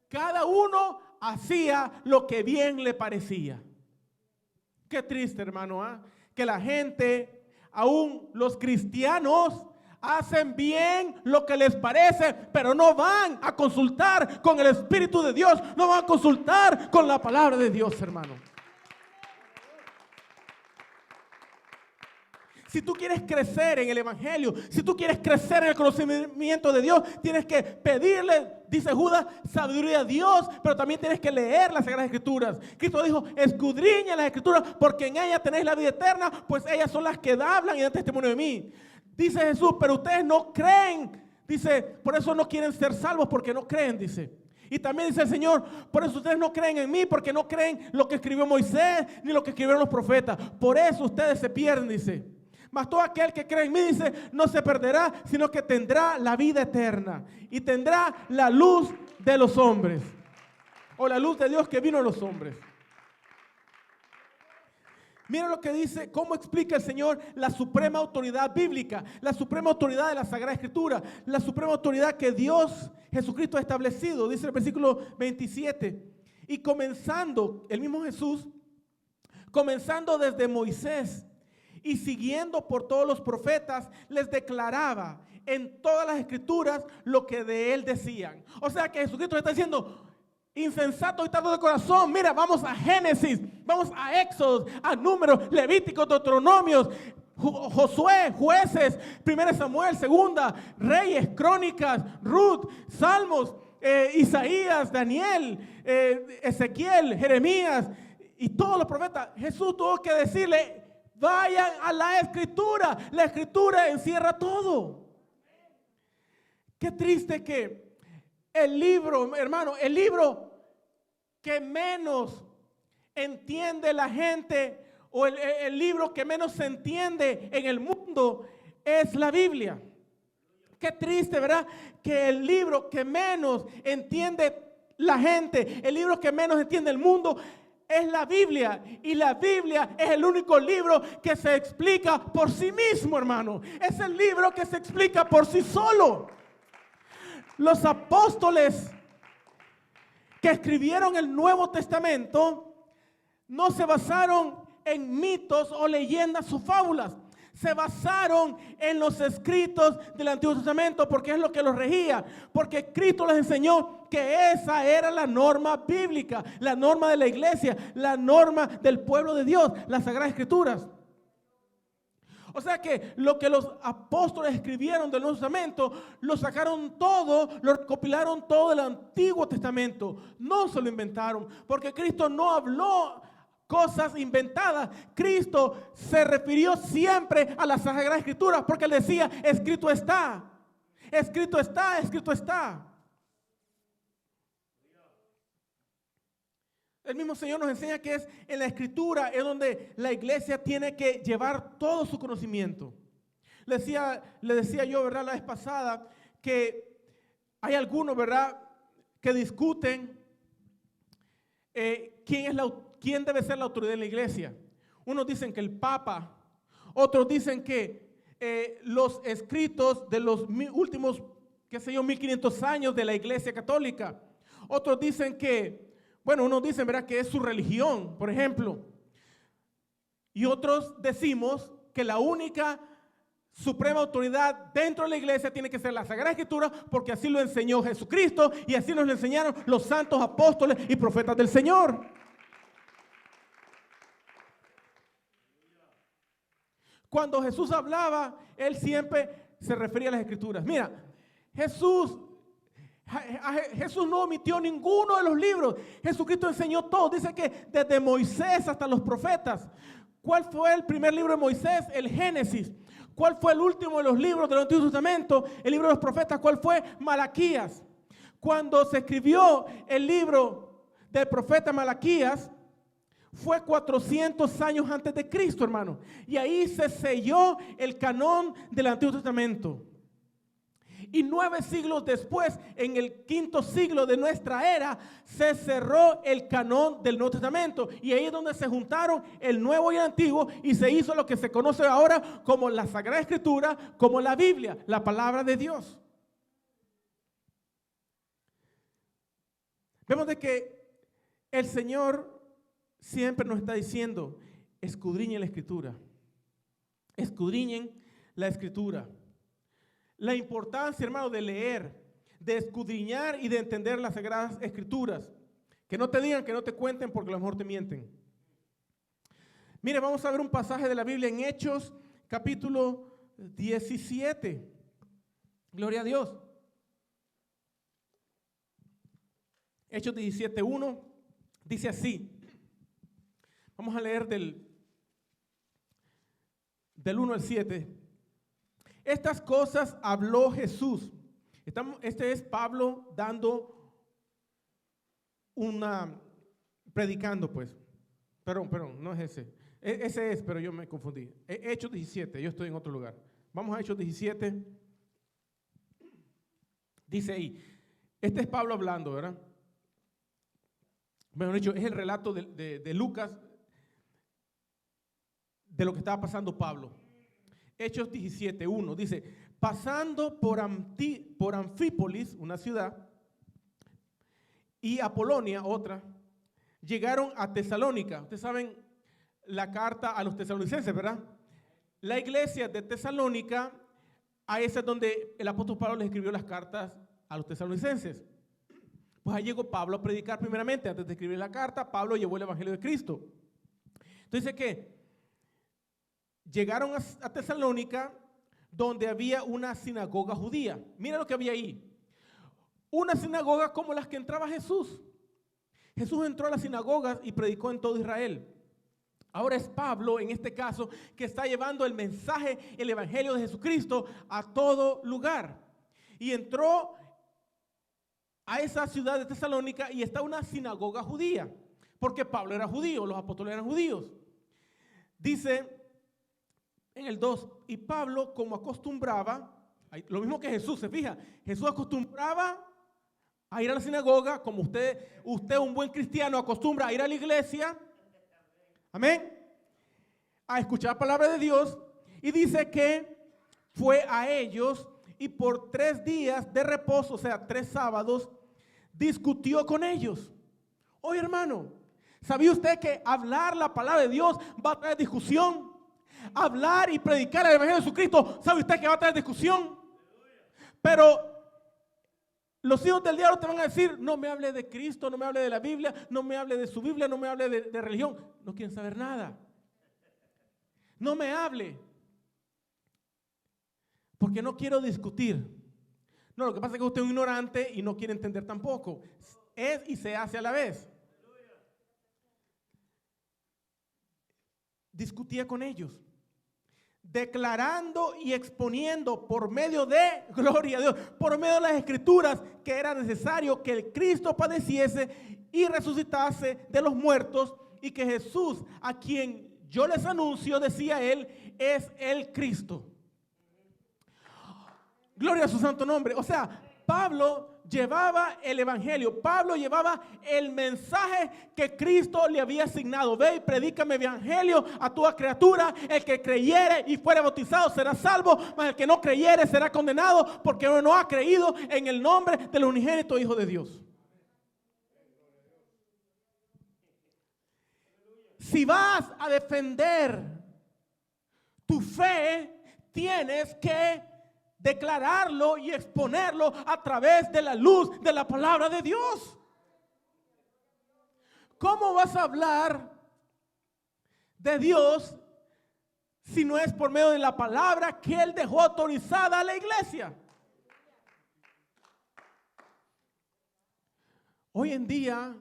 [SPEAKER 1] cada uno hacía lo que bien le parecía. Qué triste, hermano, que la gente, aún los cristianos, hacen bien lo que les parece, pero no van a consultar con el Espíritu de Dios, no van a consultar con la palabra de Dios, hermano. Si tú quieres crecer en el Evangelio, si tú quieres crecer en el conocimiento de Dios, tienes que pedirle, dice Judas, sabiduría a Dios, pero también tienes que leer las Sagradas Escrituras. Cristo dijo, escudriña las Escrituras, porque en ellas tenéis la vida eterna, pues ellas son las que hablan y dan testimonio de mí. Dice Jesús, pero ustedes no creen. Dice, por eso no quieren ser salvos, porque no creen, dice. Y también dice el Señor, por eso ustedes no creen en mí, porque no creen lo que escribió Moisés, ni lo que escribieron los profetas. Por eso ustedes se pierden, dice. Mas todo aquel que cree en mí, dice, no se perderá, sino que tendrá la vida eterna. Y tendrá la luz de los hombres. O la luz de Dios que vino a los hombres. Mira lo que dice, cómo explica el Señor la suprema autoridad bíblica, la suprema autoridad de la Sagrada Escritura, la suprema autoridad que Dios, Jesucristo, ha establecido. Dice el versículo 27. Y comenzando, el mismo Jesús, comenzando desde Moisés y siguiendo por todos los profetas, les declaraba en todas las Escrituras lo que de él decían. O sea que Jesucristo está diciendo, insensato y tardo de corazón, mira, vamos a Génesis, vamos a Éxodo, a Números, Levíticos, Deuteronomios, Josué, Jueces, 1 Samuel, 2, Reyes, Crónicas, Ruth, Salmos, Isaías, Daniel, Ezequiel, Jeremías y todos los profetas. Jesús tuvo que decirle, vayan a la Escritura. La Escritura encierra todo. Qué triste que el libro, hermano, el libro que menos entiende la gente o el libro que menos se entiende en el mundo es la Biblia. Qué triste, ¿verdad? Que el libro que menos entiende la gente, el libro que menos entiende el mundo es la Biblia. Y la Biblia es el único libro que se explica por sí mismo, hermano. Es el libro que se explica por sí solo. Los apóstoles que escribieron el Nuevo Testamento no se basaron en mitos o leyendas o fábulas. Se basaron en los escritos del Antiguo Testamento porque es lo que los regía. Porque Cristo les enseñó que esa era la norma bíblica, la norma de la iglesia, la norma del pueblo de Dios, las Sagradas Escrituras. O sea que lo que los apóstoles escribieron del Nuevo Testamento, lo sacaron todo, lo recopilaron todo del Antiguo Testamento. No se lo inventaron, porque Cristo no habló cosas inventadas. Cristo se refirió siempre a las Sagradas Escrituras, porque él decía, escrito está, escrito está, escrito está. El mismo Señor nos enseña que es en la Escritura es donde la iglesia tiene que llevar todo su conocimiento. Le decía yo, ¿verdad? La vez pasada que hay algunos, ¿verdad? Que discuten quién debe ser la autoridad en la iglesia. Unos dicen que el Papa, otros dicen que los escritos de los últimos, 1500 años de la iglesia católica. Otros dicen que unos dicen, ¿verdad?, que es su religión, por ejemplo. Y otros decimos que la única suprema autoridad dentro de la iglesia tiene que ser la Sagrada Escritura, porque así lo enseñó Jesucristo y así nos lo enseñaron los santos apóstoles y profetas del Señor. Cuando Jesús hablaba, él siempre se refería a las Escrituras. Mira, Jesús no omitió ninguno de los libros. Jesucristo enseñó todo. Dice que desde Moisés hasta los profetas. ¿Cuál fue el primer libro de Moisés? El Génesis. ¿Cuál fue el último de los libros del Antiguo Testamento? El libro de los profetas. ¿Cuál fue? Malaquías. Cuando se escribió el libro del profeta Malaquías, fue 400 años antes de Cristo, hermano. Y ahí se selló el canón del Antiguo Testamento. Y 9 siglos después, en el 5º siglo de nuestra era, se cerró el canón del Nuevo Testamento. Y ahí es donde se juntaron el Nuevo y el Antiguo y se hizo lo que se conoce ahora como la Sagrada Escritura, como la Biblia, la palabra de Dios. Vemos de que el Señor siempre nos está diciendo, escudriñen la Escritura. Escudriñen la Escritura. La importancia, hermano, de leer, de escudriñar y de entender las Sagradas Escrituras. Que no te digan, que no te cuenten, porque a lo mejor te mienten. Mire, vamos a ver un pasaje de la Biblia en Hechos, capítulo 17. Gloria a Dios. Hechos 17:1 dice así. Vamos a leer del 1 al 7. Estas cosas habló Jesús. Este es Pablo dando predicando pues. Perdón, no es ese. Ese es, pero yo me confundí. Hechos 17, yo estoy en otro lugar. Vamos a Hechos 17. Dice ahí, este es Pablo hablando, ¿verdad? Mejor dicho, es el relato de Lucas de lo que estaba pasando Pablo. Hechos 17, 1, dice, pasando por Anfípolis, una ciudad, y Apolonia, otra, llegaron a Tesalónica. Ustedes saben la carta a los tesalonicenses, ¿verdad? La iglesia de Tesalónica, a esa es donde el apóstol Pablo les escribió las cartas a los tesalonicenses. Pues ahí llegó Pablo a predicar primeramente. Antes de escribir la carta, Pablo llevó el evangelio de Cristo. Entonces, ¿qué? Llegaron a Tesalónica, donde había una sinagoga judía. Mira lo que había ahí. Una sinagoga como las que entraba Jesús. Jesús entró a las sinagogas y predicó en todo Israel. Ahora es Pablo, en este caso, que está llevando el mensaje, el evangelio de Jesucristo a todo lugar. Y entró a esa ciudad de Tesalónica y está una sinagoga judía. Porque Pablo era judío, los apóstoles eran judíos. Dice en el 2, y Pablo como acostumbraba, lo mismo que Jesús, se fija, Jesús acostumbraba a ir a la sinagoga, como usted un buen cristiano acostumbra a ir a la iglesia, amén, a escuchar la palabra de Dios, y dice que fue a ellos y por 3 días de reposo, o sea, 3 sábados, discutió con ellos. Oye, hermano, ¿sabía usted que hablar la palabra de Dios va a traer discusión? Hablar y predicar el evangelio de Jesucristo, ¿sabe usted que va a traer discusión? Pero los hijos del diablo te van a decir, no me hable de Cristo, no me hable de la Biblia, no me hable de su Biblia, no me hable de religión. No quieren saber nada. No me hable. Porque no quiero discutir. No, lo que pasa es que usted es un ignorante y no quiere entender tampoco. Es y se hace a la vez. Discutía con ellos, declarando y exponiendo por medio de, gloria a Dios, por medio de las escrituras, que era necesario que el Cristo padeciese y resucitase de los muertos, y que Jesús, a quien yo les anuncio, decía él, es el Cristo. Gloria a su santo nombre. O sea, Pablo llevaba el evangelio, Pablo llevaba el mensaje que Cristo le había asignado. Ve y predica mi evangelio a toda criatura. El que creyere y fuere bautizado será salvo, mas el que no creyere será condenado, porque no ha creído en el nombre del unigénito Hijo de Dios. Si vas a defender tu fe, tienes que declararlo y exponerlo a través de la luz de la palabra de Dios. ¿Cómo vas a hablar de Dios si no es por medio de la palabra que Él dejó autorizada a la iglesia? Hoy en día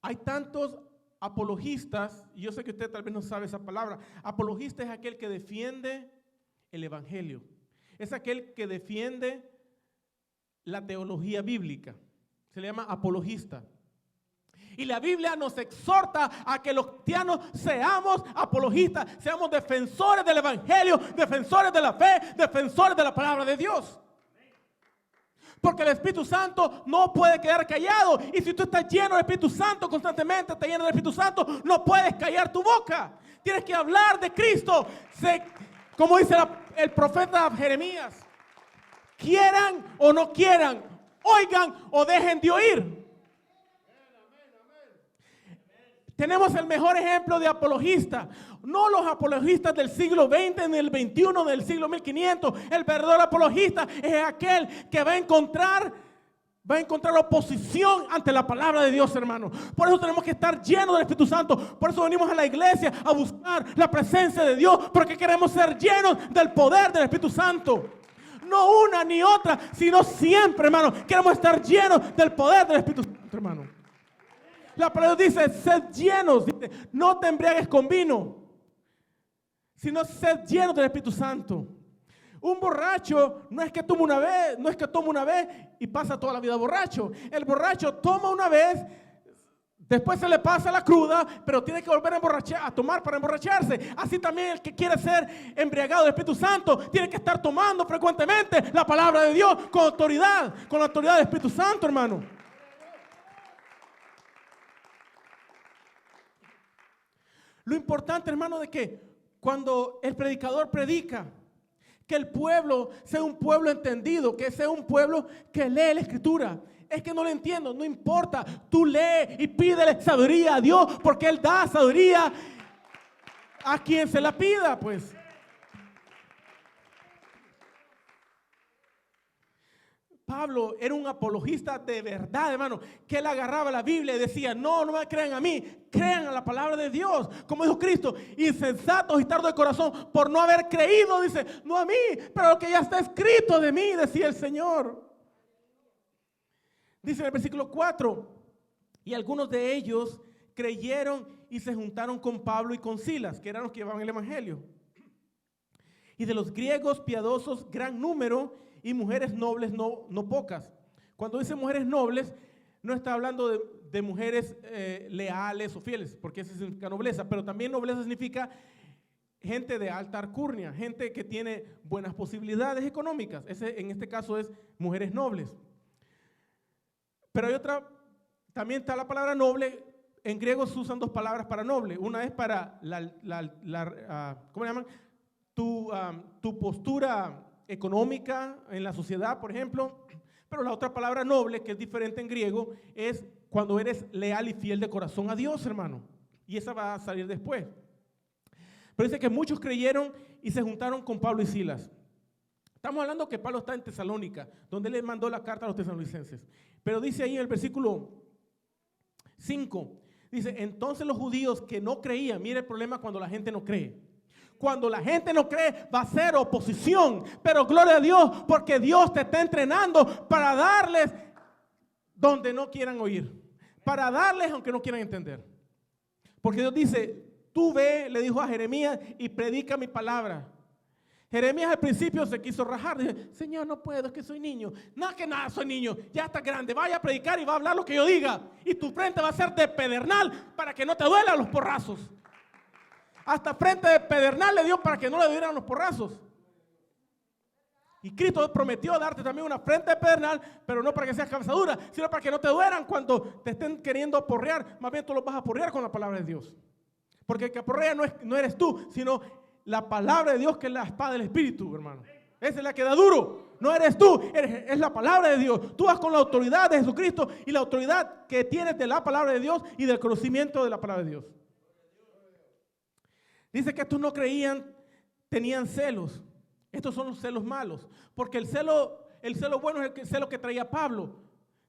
[SPEAKER 1] hay tantos apologistas, y yo sé que usted tal vez no sabe esa palabra. Apologista es aquel que defiende el evangelio. Es aquel que defiende la teología bíblica. Se le llama apologista. Y la Biblia nos exhorta a que los cristianos seamos apologistas, seamos defensores del evangelio, defensores de la fe, defensores de la palabra de Dios. Porque el Espíritu Santo no puede quedar callado. Y si tú estás lleno del Espíritu Santo constantemente, estás lleno del Espíritu Santo, no puedes callar tu boca. Tienes que hablar de Cristo. Como dice el profeta Jeremías, quieran o no quieran, oigan o dejen de oír. Tenemos el mejor ejemplo de apologista. No los apologistas del siglo XX, ni el XXI, ni del siglo 1500. El verdadero apologista es aquel que va a encontrar oposición ante la palabra de Dios, hermano. Por eso tenemos que estar llenos del Espíritu Santo. Por eso venimos a la iglesia a buscar la presencia de Dios, porque queremos ser llenos del poder del Espíritu Santo. No una ni otra, sino siempre, hermano. Queremos estar llenos del poder del Espíritu Santo, hermano. La palabra dice, sed llenos, dice, no te embriagues con vino, sino sed llenos del Espíritu Santo. Un borracho no es que toma una vez y pasa toda la vida borracho. El borracho toma una vez, después se le pasa la cruda, pero tiene que volver a tomar para emborracharse. Así también el que quiere ser embriagado del Espíritu Santo tiene que estar tomando frecuentemente la palabra de Dios con la autoridad del Espíritu Santo, hermano. Lo importante, hermano, de que cuando el predicador predica, que el pueblo sea un pueblo entendido, que sea un pueblo que lee la Escritura. Es que no lo entiendo, no importa. Tú lee y pídele sabiduría a Dios, porque Él da sabiduría a quien se la pida, pues. Pablo era un apologista de verdad, hermano, que él agarraba la Biblia y decía, no me crean a mí, crean a la palabra de Dios. Como dijo Cristo, insensatos y tardos de corazón por no haber creído, dice, no a mí, pero lo que ya está escrito de mí, decía el Señor. Dice en el versículo 4, y algunos de ellos creyeron y se juntaron con Pablo y con Silas, que eran los que llevaban el evangelio. Y de los griegos piadosos, gran número, y mujeres nobles no pocas. Cuando dice mujeres nobles, no está hablando de mujeres leales o fieles, porque eso significa nobleza, pero también nobleza significa gente de alta alcurnia, gente que tiene buenas posibilidades económicas. En este caso es mujeres nobles. Pero hay otra, también está la palabra noble. En griego se usan dos palabras para noble. Una es para ¿cómo le llaman? Tu postura económica en la sociedad, por ejemplo. Pero la otra palabra noble, que es diferente en griego, es cuando eres leal y fiel de corazón a Dios, hermano. Y esa va a salir después. Pero dice que muchos creyeron y se juntaron con Pablo y Silas. Estamos hablando que Pablo está en Tesalónica, donde le mandó la carta a los tesalonicenses. Pero dice ahí en el versículo 5, dice, entonces los judíos que no creían, mire el problema cuando la gente no cree. Cuando la gente no cree, va a ser oposición. Pero gloria a Dios, porque Dios te está entrenando para darles donde no quieran oír. Para darles aunque no quieran entender. Porque Dios dice, tú ve, le dijo a Jeremías, y predica mi palabra. Jeremías al principio se quiso rajar. Dice, Señor, no puedo, es que soy niño. No, que nada, soy niño. Ya está grande. Vaya a predicar y va a hablar lo que yo diga. Y tu frente va a ser de pedernal para que no te duelan los porrazos. Hasta frente de pedernal le dio para que no le dieran los porrazos. Y Cristo prometió darte también una frente de pedernal, pero no para que seas cabezadura, sino para que no te duelan cuando te estén queriendo aporrear. Más bien tú los vas a aporrear con la palabra de Dios. Porque el que aporrea no eres tú, sino la palabra de Dios, que es la espada del Espíritu, hermano. Esa es la que da duro. No eres tú, es la palabra de Dios. Tú vas con la autoridad de Jesucristo y la autoridad que tienes de la palabra de Dios y del conocimiento de la palabra de Dios. Dice que estos no creían, tenían celos. Estos son los celos malos. Porque el celo bueno es el celo que traía Pablo.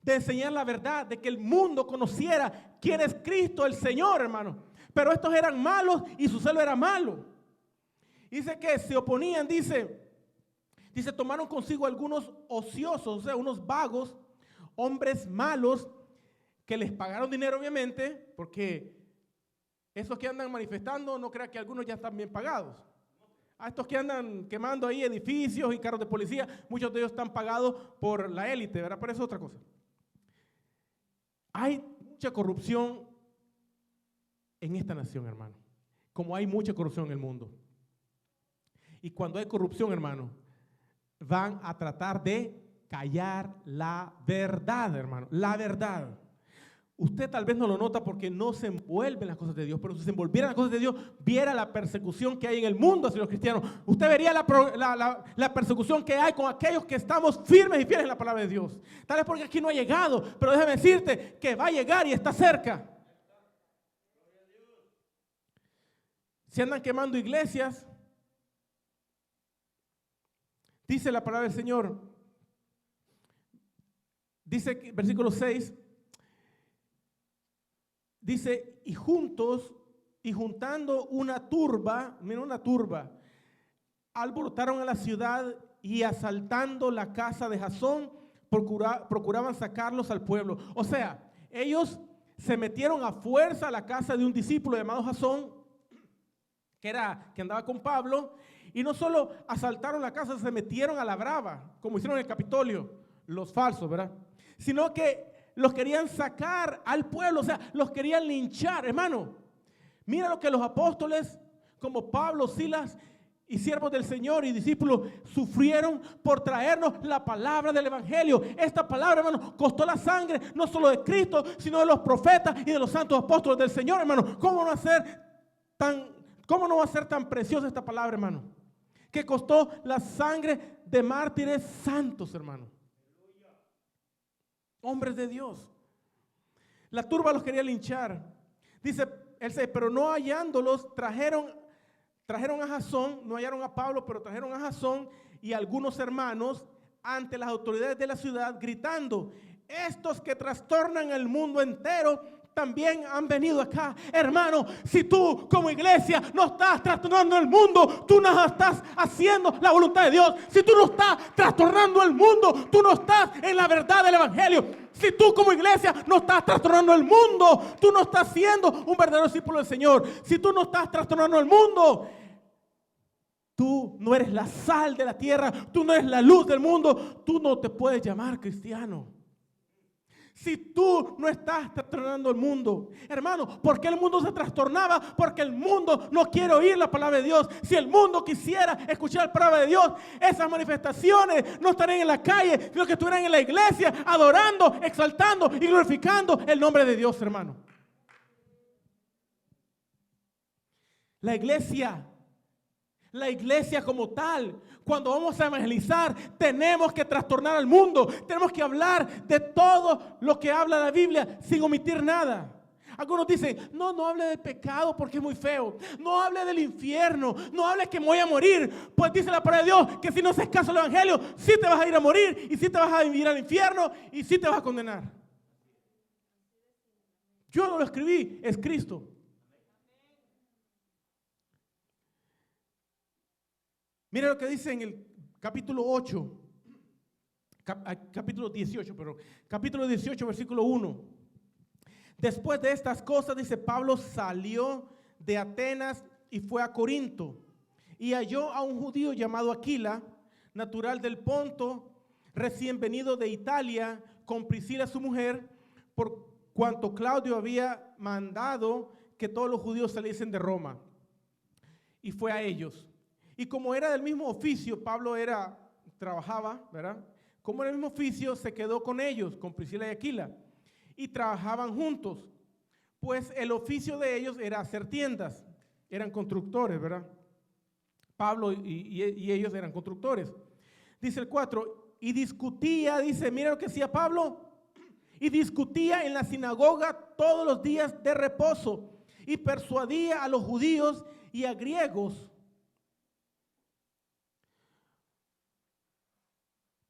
[SPEAKER 1] De enseñar la verdad, de que el mundo conociera quién es Cristo, el Señor, hermano. Pero estos eran malos y su celo era malo. Dice que se oponían, dice, tomaron consigo algunos ociosos, o sea, unos vagos, hombres malos, que les pagaron dinero, obviamente, porque esos que andan manifestando, no crean que algunos ya están bien pagados. A estos que andan quemando ahí edificios y carros de policía, muchos de ellos están pagados por la élite, ¿verdad? Pero eso es otra cosa. Hay mucha corrupción en esta nación, hermano. Como hay mucha corrupción en el mundo. Y cuando hay corrupción, hermano, van a tratar de callar la verdad, hermano. La verdad. Usted tal vez no lo nota porque no se envuelve en las cosas de Dios, pero si se envolviera en las cosas de Dios, viera la persecución que hay en el mundo hacia los cristianos. Usted vería la persecución que hay con aquellos que estamos firmes y fieles en la palabra de Dios. Tal vez porque aquí no ha llegado, pero déjame decirte que va a llegar y está cerca. Si andan quemando iglesias, dice la palabra del Señor, dice versículo 6, dice, y juntando una turba, alborotaron a la ciudad y asaltando la casa de Jasón, procuraban sacarlos al pueblo. O sea, ellos se metieron a fuerza a la casa de un discípulo llamado Jasón, que andaba con Pablo, Y no solo asaltaron la casa, se metieron a la brava, como hicieron en el Capitolio, los falsos, ¿verdad? Sino que los querían sacar al pueblo, o sea, los querían linchar, hermano. Mira lo que los apóstoles, como Pablo, Silas y siervos del Señor y discípulos, sufrieron por traernos la palabra del Evangelio. Esta palabra, hermano, costó la sangre no solo de Cristo, sino de los profetas y de los santos apóstoles del Señor, hermano. ¿Cómo no va a ser tan preciosa esta palabra, hermano? Que costó la sangre de mártires santos, hermano. Hombres de Dios. La turba los quería linchar. Dice él, pero no hallándolos, trajeron a Jasón, no hallaron a Pablo, pero trajeron a Jasón y algunos hermanos ante las autoridades de la ciudad, gritando: estos que trastornan el mundo entero también han venido acá. Hermano, si tú como iglesia no estás trastornando el mundo, tú no estás haciendo la voluntad de Dios. Si tú no estás trastornando el mundo, tú no estás en la verdad del Evangelio. Si tú como iglesia no estás trastornando el mundo, tú no estás siendo un verdadero discípulo del Señor. Si tú no estás trastornando el mundo, tú no eres la sal de la tierra, tú no eres la luz del mundo, tú no te puedes llamar cristiano. Si tú no estás trastornando el mundo, hermano, ¿por qué el mundo se trastornaba? Porque el mundo no quiere oír la palabra de Dios. Si el mundo quisiera escuchar la palabra de Dios, esas manifestaciones no estarían en la calle, sino que estuvieran en la iglesia, adorando, exaltando y glorificando el nombre de Dios, hermano. La iglesia como tal, cuando vamos a evangelizar, tenemos que trastornar al mundo. Tenemos que hablar de todo lo que habla la Biblia sin omitir nada. Algunos dicen: no hable del pecado porque es muy feo. No hable del infierno. No hable que me voy a morir. Pues dice la palabra de Dios que si no haces caso al evangelio, sí te vas a ir a morir y sí te vas a ir al infierno y sí te vas a condenar. Yo no lo escribí, es Cristo. Mira lo que dice en el capítulo 8, capítulo 18, versículo 1. Después de estas cosas, dice, Pablo salió de Atenas y fue a Corinto. Y halló a un judío llamado Aquila, natural del Ponto, recién venido de Italia, con Priscila su mujer, por cuanto Claudio había mandado que todos los judíos saliesen de Roma. Y fue a ellos. Y como era del mismo oficio, Pablo trabajaba, ¿verdad? Como era del mismo oficio, se quedó con ellos, con Priscila y Aquila, y trabajaban juntos. Pues el oficio de ellos era hacer tiendas, eran constructores, ¿verdad? Pablo y ellos eran constructores. Dice el 4, y discutía, dice, mira lo que hacía Pablo, y discutía en la sinagoga todos los días de reposo, y persuadía a los judíos y a griegos.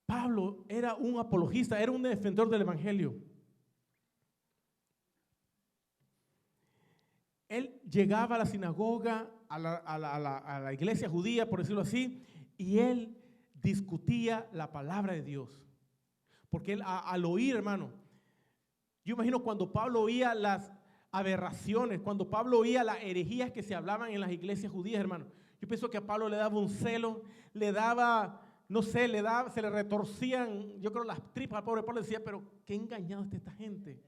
[SPEAKER 1] Pablo era un apologista, era un defensor del evangelio. Él llegaba a la sinagoga, a la iglesia judía, por decirlo así, y él discutía la palabra de Dios. Porque él, al oír, hermano, yo imagino cuando Pablo oía las aberraciones, cuando Pablo oía las herejías que se hablaban en las iglesias judías, hermano, yo pienso que a Pablo le daba un celo, le daba... No sé, se le retorcían, yo creo, las tripas al pobre Pablo. Decía, pero qué engañado está esta gente.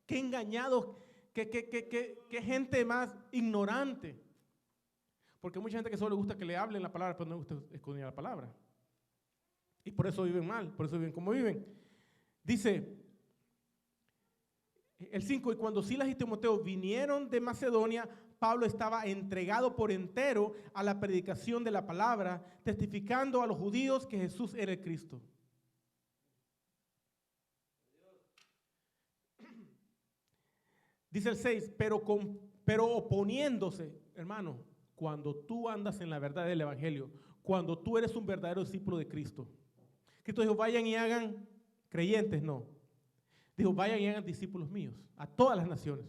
[SPEAKER 1] Qué engañado, qué gente más ignorante. Porque mucha gente que solo le gusta que le hablen la palabra, pero no le gusta escudriñar la palabra. Y por eso viven mal, por eso viven como viven. Dice el 5, y cuando Silas y Timoteo vinieron de Macedonia, Pablo estaba entregado por entero a la predicación de la palabra, testificando a los judíos que Jesús era el Cristo. Dice el 6, pero oponiéndose, hermano, cuando tú andas en la verdad del evangelio, cuando tú eres un verdadero discípulo de Cristo. Cristo dijo, vayan y hagan creyentes, no. Dijo, vayan y hagan discípulos míos, a todas las naciones.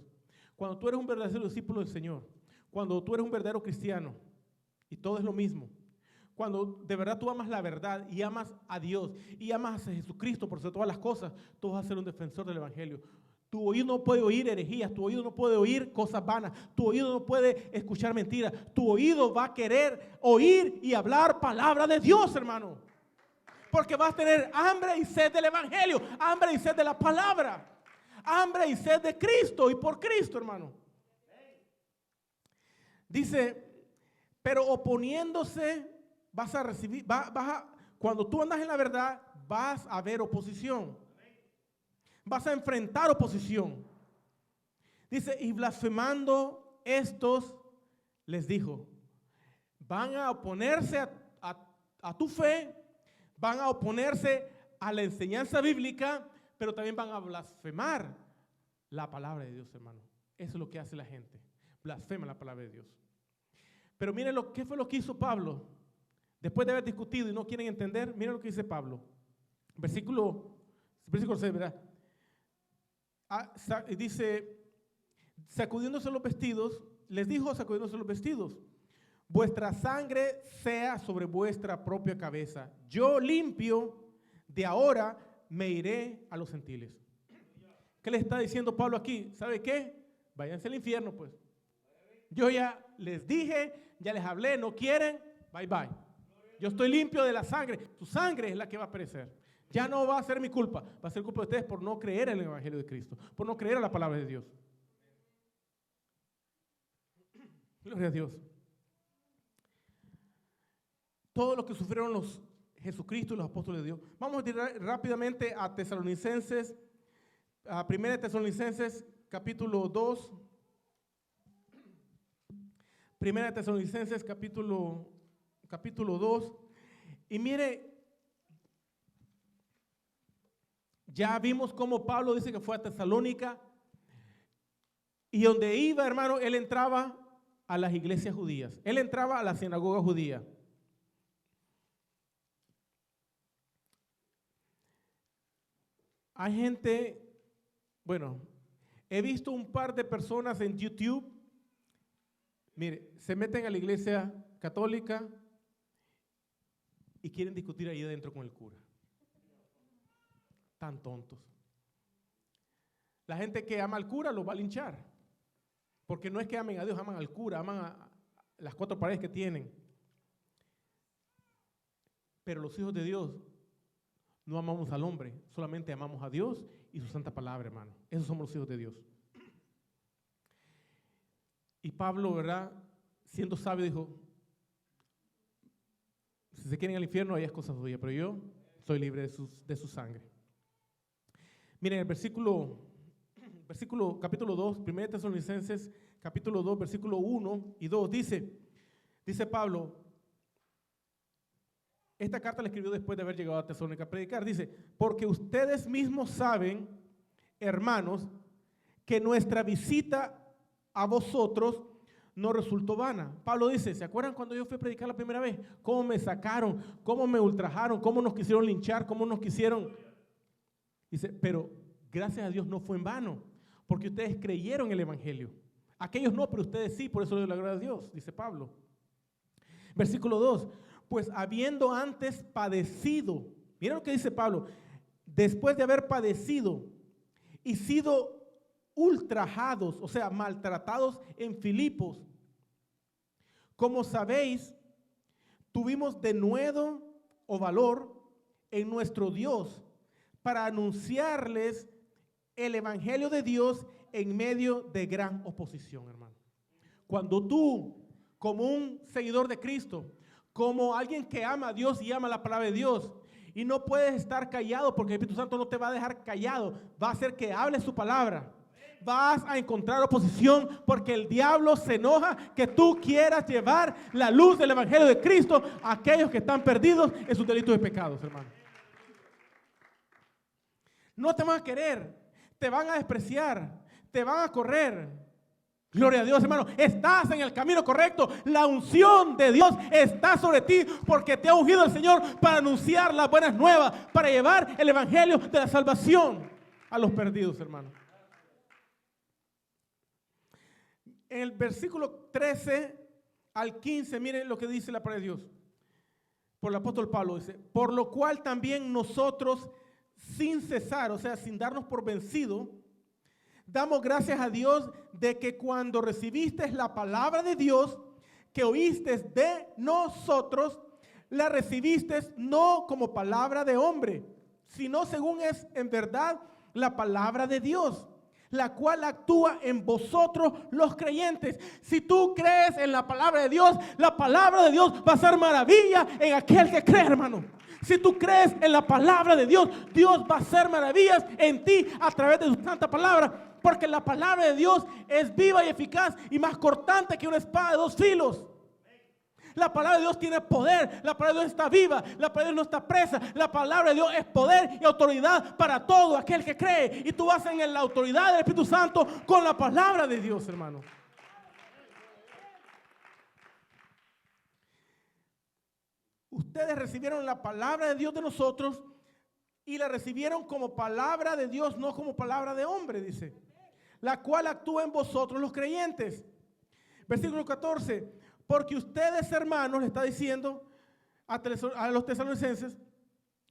[SPEAKER 1] Cuando tú eres un verdadero discípulo del Señor, cuando tú eres un verdadero cristiano, y todo es lo mismo, cuando de verdad tú amas la verdad y amas a Dios y amas a Jesucristo por sobre todas las cosas, tú vas a ser un defensor del evangelio. Tu oído no puede oír herejías, tu oído no puede oír cosas vanas, tu oído no puede escuchar mentiras, tu oído va a querer oír y hablar palabra de Dios, hermano. Porque vas a tener hambre y sed del evangelio, hambre y sed de la palabra, hambre y sed de Cristo y por Cristo, hermano. Dice, pero oponiéndose vas a recibir, cuando tú andas en la verdad vas a ver oposición. Vas a enfrentar oposición. Dice, y blasfemando estos, les dijo, van a oponerse a tu fe, van a oponerse a la enseñanza bíblica, pero también van a blasfemar la palabra de Dios, hermano. Eso es lo que hace la gente. Blasfema la palabra de Dios. Pero miren qué fue lo que hizo Pablo. Después de haber discutido y no quieren entender, miren lo que dice Pablo. Versículo 6, ¿verdad? Dice, sacudiéndose los vestidos, les dijo sacudiéndose los vestidos, vuestra sangre sea sobre vuestra propia cabeza. Yo limpio, de ahora me iré a los gentiles. ¿Qué le está diciendo Pablo aquí? ¿Sabe qué? Váyanse al infierno, pues. Yo ya les dije, ya les hablé, no quieren, bye bye. Yo estoy limpio de la sangre. Su sangre es la que va a perecer. Ya no va a ser mi culpa, va a ser culpa de ustedes por no creer en el evangelio de Cristo, por no creer en la palabra de Dios. Gloria a Dios. Todo lo que sufrieron los Jesucristo y los apóstoles de Dios. Vamos a ir rápidamente a Tesalonicenses, a 1 Tesalonicenses capítulo 2. 1 Tesalonicenses capítulo 2. Y mire, ya vimos cómo Pablo dice que fue a Tesalónica y donde iba, hermano, él entraba a las iglesias judías. Él entraba a la sinagoga judía. Hay gente, bueno, he visto un par de personas en YouTube, mire, se meten a la iglesia católica y quieren discutir ahí adentro con el cura. Tan tontos. La gente que ama al cura lo va a linchar. Porque no es que amen a Dios, aman al cura, aman a las cuatro paredes que tienen. Pero los hijos de Dios no amamos al hombre, solamente amamos a Dios y su santa palabra, hermano. Esos somos los hijos de Dios. Y Pablo, ¿verdad? Siendo sabio, dijo, si se quieren al infierno, ahí es cosa suya, pero yo soy libre de su sangre. Miren, el capítulo 2, 1 Tesalonicenses, capítulo 2, versículo 1 y 2, dice Pablo, esta carta la escribió después de haber llegado a Tesalónica a predicar, dice, porque ustedes mismos saben, hermanos, que nuestra visita a vosotros no resultó vana. Pablo dice, ¿se acuerdan cuando yo fui a predicar la primera vez? ¿Cómo me sacaron? ¿Cómo me ultrajaron? ¿Cómo nos quisieron linchar? ¿Cómo nos quisieron? Dice, pero gracias a Dios no fue en vano, porque ustedes creyeron en el evangelio. Aquellos no, pero ustedes sí, por eso le doy la gloria a Dios, dice Pablo. Versículo 2, pues habiendo antes padecido, miren lo que dice Pablo, después de haber padecido y sido ultrajados, o sea, maltratados en Filipos, como sabéis, tuvimos denuedo o valor en nuestro Dios para anunciarles el evangelio de Dios en medio de gran oposición, hermano. Cuando tú, como un seguidor de Cristo, como alguien que ama a Dios y ama la palabra de Dios, y no puedes estar callado porque el Espíritu Santo no te va a dejar callado, va a hacer que hables su palabra. Vas a encontrar oposición porque el diablo se enoja que tú quieras llevar la luz del evangelio de Cristo a aquellos que están perdidos en sus delitos y pecados, hermano. No te van a querer, te van a despreciar, te van a correr. Gloria a Dios, hermano. Estás en el camino correcto. La unción de Dios está sobre ti porque te ha ungido el Señor para anunciar las buenas nuevas, para llevar el evangelio de la salvación a los perdidos, hermano. En el versículo 13 al 15, miren lo que dice la palabra de Dios. Por el apóstol Pablo dice, por lo cual también nosotros sin cesar, o sea, sin darnos por vencido, Damos gracias a Dios de que cuando recibiste la palabra de Dios, que oíste de nosotros, la recibiste no como palabra de hombre, sino según es en verdad la palabra de Dios, la cual actúa en vosotros los creyentes. Si tú crees en la palabra de Dios va a hacer maravilla en aquel que cree, hermano. Si tú crees en la palabra de Dios, Dios va a hacer maravillas en ti a través de su santa palabra, porque la palabra de Dios es viva y eficaz y más cortante que una espada de dos filos. La palabra de Dios tiene poder, la palabra de Dios está viva, la palabra de Dios no está presa, la palabra de Dios es poder y autoridad para todo aquel que cree. Y tú vas en la autoridad del Espíritu Santo con la palabra de Dios, hermano. Ustedes recibieron la palabra de Dios de nosotros y la recibieron como palabra de Dios, no como palabra de hombre, dice. La cual actúa en vosotros los creyentes. Versículo 14. Porque ustedes, hermanos, le está diciendo a los tesalonicenses,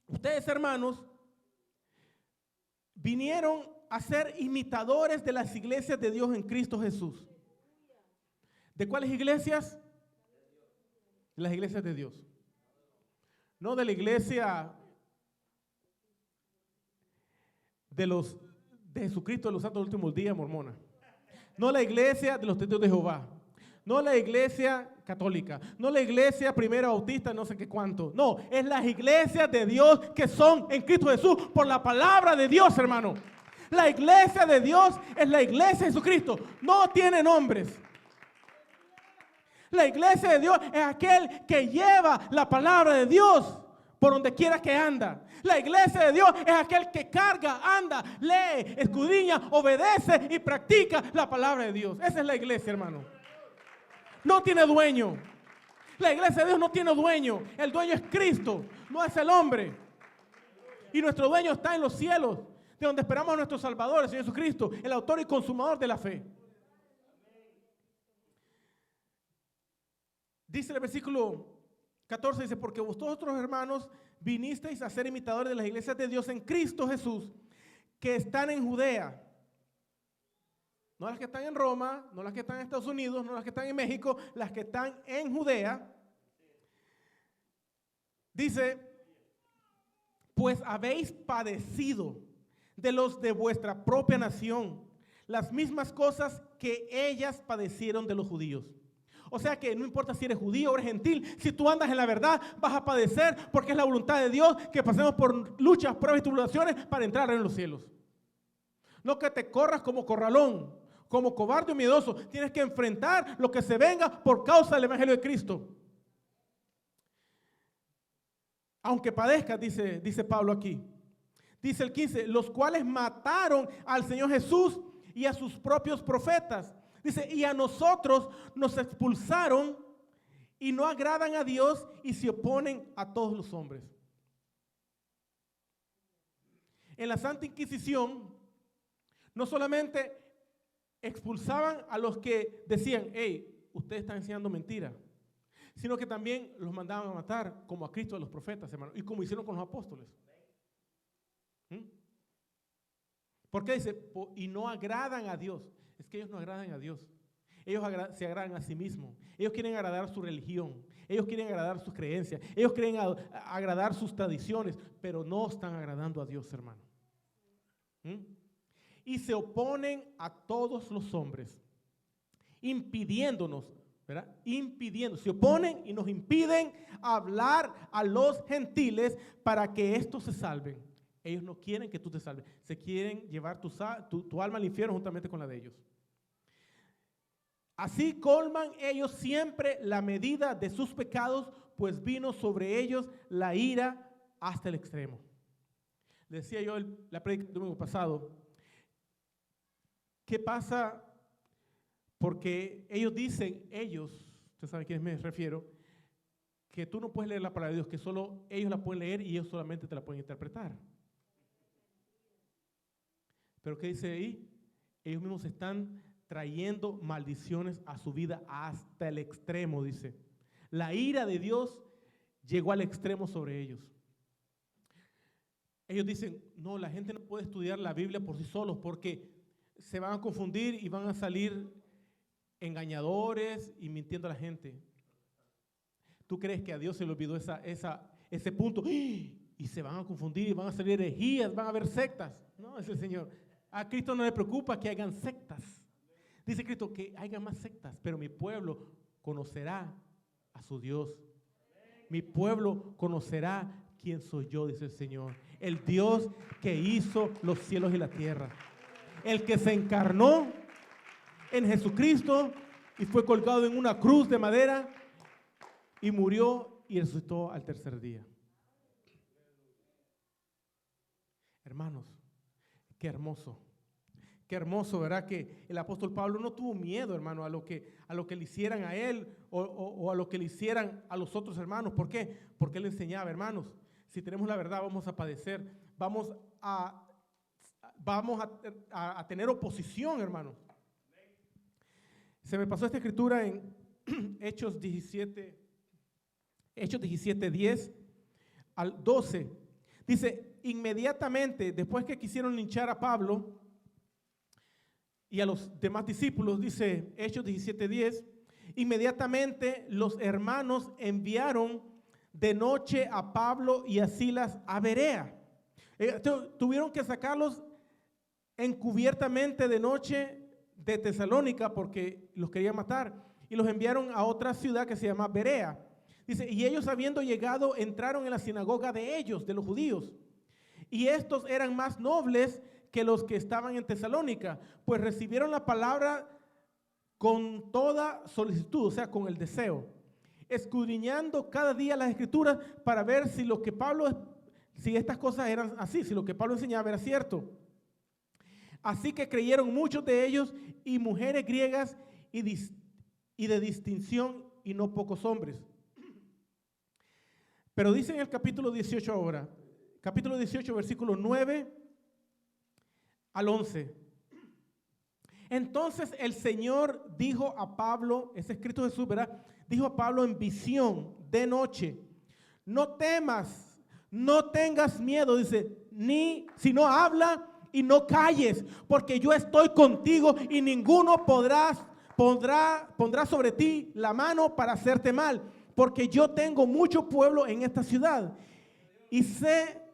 [SPEAKER 1] ustedes, hermanos, vinieron a ser imitadores de las iglesias de Dios en Cristo Jesús. ¿De cuáles iglesias? De las iglesias de Dios. No de la iglesia de Jesucristo de los santos últimos días, mormona. No la iglesia de los testigos de Jehová. No la iglesia católica, no la iglesia primera bautista, no sé qué cuánto. No, es las iglesias de Dios que son en Cristo Jesús por la palabra de Dios, hermano. La iglesia de Dios es la iglesia de Jesucristo. No tiene nombres. La iglesia de Dios es aquel que lleva la palabra de Dios por donde quiera que anda. La iglesia de Dios es aquel que carga, anda, lee, escudriña, obedece y practica la palabra de Dios. Esa es la iglesia, hermano. No tiene dueño. La iglesia de Dios no tiene dueño. El dueño es Cristo, no es el hombre. Y nuestro dueño está en los cielos, de donde esperamos a nuestro Salvador, el Señor Jesucristo, el autor y consumador de la fe. Dice el versículo 14, dice, porque vosotros, hermanos, vinisteis a ser imitadores de las iglesias de Dios en Cristo Jesús, que están en Judea. No las que están en Roma, no las que están en Estados Unidos, no las que están en México, las que están en Judea. Dice, pues habéis padecido de los de vuestra propia nación las mismas cosas que ellas padecieron de los judíos. O sea que no importa si eres judío o eres gentil, si tú andas en la verdad, vas a padecer porque es la voluntad de Dios que pasemos por luchas, pruebas y tribulaciones para entrar en los cielos. No que te corras como corralón, como cobarde o miedoso. Tienes que enfrentar lo que se venga por causa del evangelio de Cristo. Aunque padezcas, dice Pablo aquí. Dice el 15, los cuales mataron al Señor Jesús y a sus propios profetas. Dice, y a nosotros nos expulsaron y no agradan a Dios y se oponen a todos los hombres. En la Santa Inquisición, no solamente expulsaban a los que decían, hey, ustedes están enseñando mentira, sino que también los mandaban a matar, como a Cristo a los profetas, hermano, y como hicieron con los apóstoles. ¿Por qué dice? Y no agradan a Dios. Es que ellos no agradan a Dios. Ellos se agradan a sí mismos. Ellos quieren agradar su religión. Ellos quieren agradar sus creencias. Ellos quieren agradar sus tradiciones, pero no están agradando a Dios, hermano. Y se oponen a todos los hombres, impidiéndonos, ¿verdad? Se oponen y nos impiden hablar a los gentiles para que estos se salven. Ellos no quieren que tú te salves. Se quieren llevar tu alma al infierno juntamente con la de ellos. Así colman ellos siempre la medida de sus pecados, pues vino sobre ellos la ira hasta el extremo. Le decía yo la prédica del domingo pasado, ¿qué pasa? Porque ellos dicen, usted sabe a quiénes me refiero, que tú no puedes leer la palabra de Dios, que solo ellos la pueden leer y ellos solamente te la pueden interpretar. Pero ¿qué dice ahí? Ellos mismos están trayendo maldiciones a su vida hasta el extremo, dice. La ira de Dios llegó al extremo sobre ellos. Ellos dicen, no, la gente no puede estudiar la Biblia por sí solos porque se van a confundir y van a salir engañadores y mintiendo a la gente. ¿Tú crees que a Dios se le olvidó ese punto? Y se van a confundir y van a salir herejías, van a haber sectas. No, es el Señor. A Cristo no le preocupa que hagan sectas. Dice Cristo que haya más sectas, pero mi pueblo conocerá a su Dios. Mi pueblo conocerá quién soy yo, dice el Señor. El Dios que hizo los cielos y la tierra. El que se encarnó en Jesucristo y fue colgado en una cruz de madera y murió y resucitó al tercer día. Hermanos, qué hermoso. Qué hermoso, ¿verdad? Que el apóstol Pablo no tuvo miedo, hermano, a lo que le hicieran a él o a lo que le hicieran a los otros hermanos. ¿Por qué? Porque él enseñaba, hermanos, si tenemos la verdad vamos a padecer, vamos a tener oposición, hermano. Se me pasó esta escritura en Hechos 17, 10 al 12. Dice, inmediatamente después que quisieron linchar a Pablo y a los demás discípulos, dice Hechos 17:10, inmediatamente los hermanos enviaron de noche a Pablo y a Silas a Berea. Tuvieron que sacarlos encubiertamente de noche de Tesalónica porque los querían matar y los enviaron a otra ciudad que se llama Berea. Dice, y ellos habiendo llegado entraron en la sinagoga de ellos, de los judíos. Y estos eran más nobles que los que estaban en Tesalónica, pues recibieron la palabra con toda solicitud, o sea, con el deseo, escudriñando cada día las escrituras para ver si lo que si estas cosas eran así, si lo que Pablo enseñaba era cierto. Así que creyeron muchos de ellos y mujeres griegas y de distinción y no pocos hombres. Pero dice en el capítulo 18 ahora, capítulo 18, versículo 9 al 11. Entonces el Señor dijo a Pablo, es escrito Jesús, ¿verdad? Dijo a Pablo en visión de noche, no temas, no tengas miedo, dice, sino habla y no calles, porque yo estoy contigo y ninguno pondrá sobre ti la mano para hacerte mal, porque yo tengo mucho pueblo en esta ciudad. Y se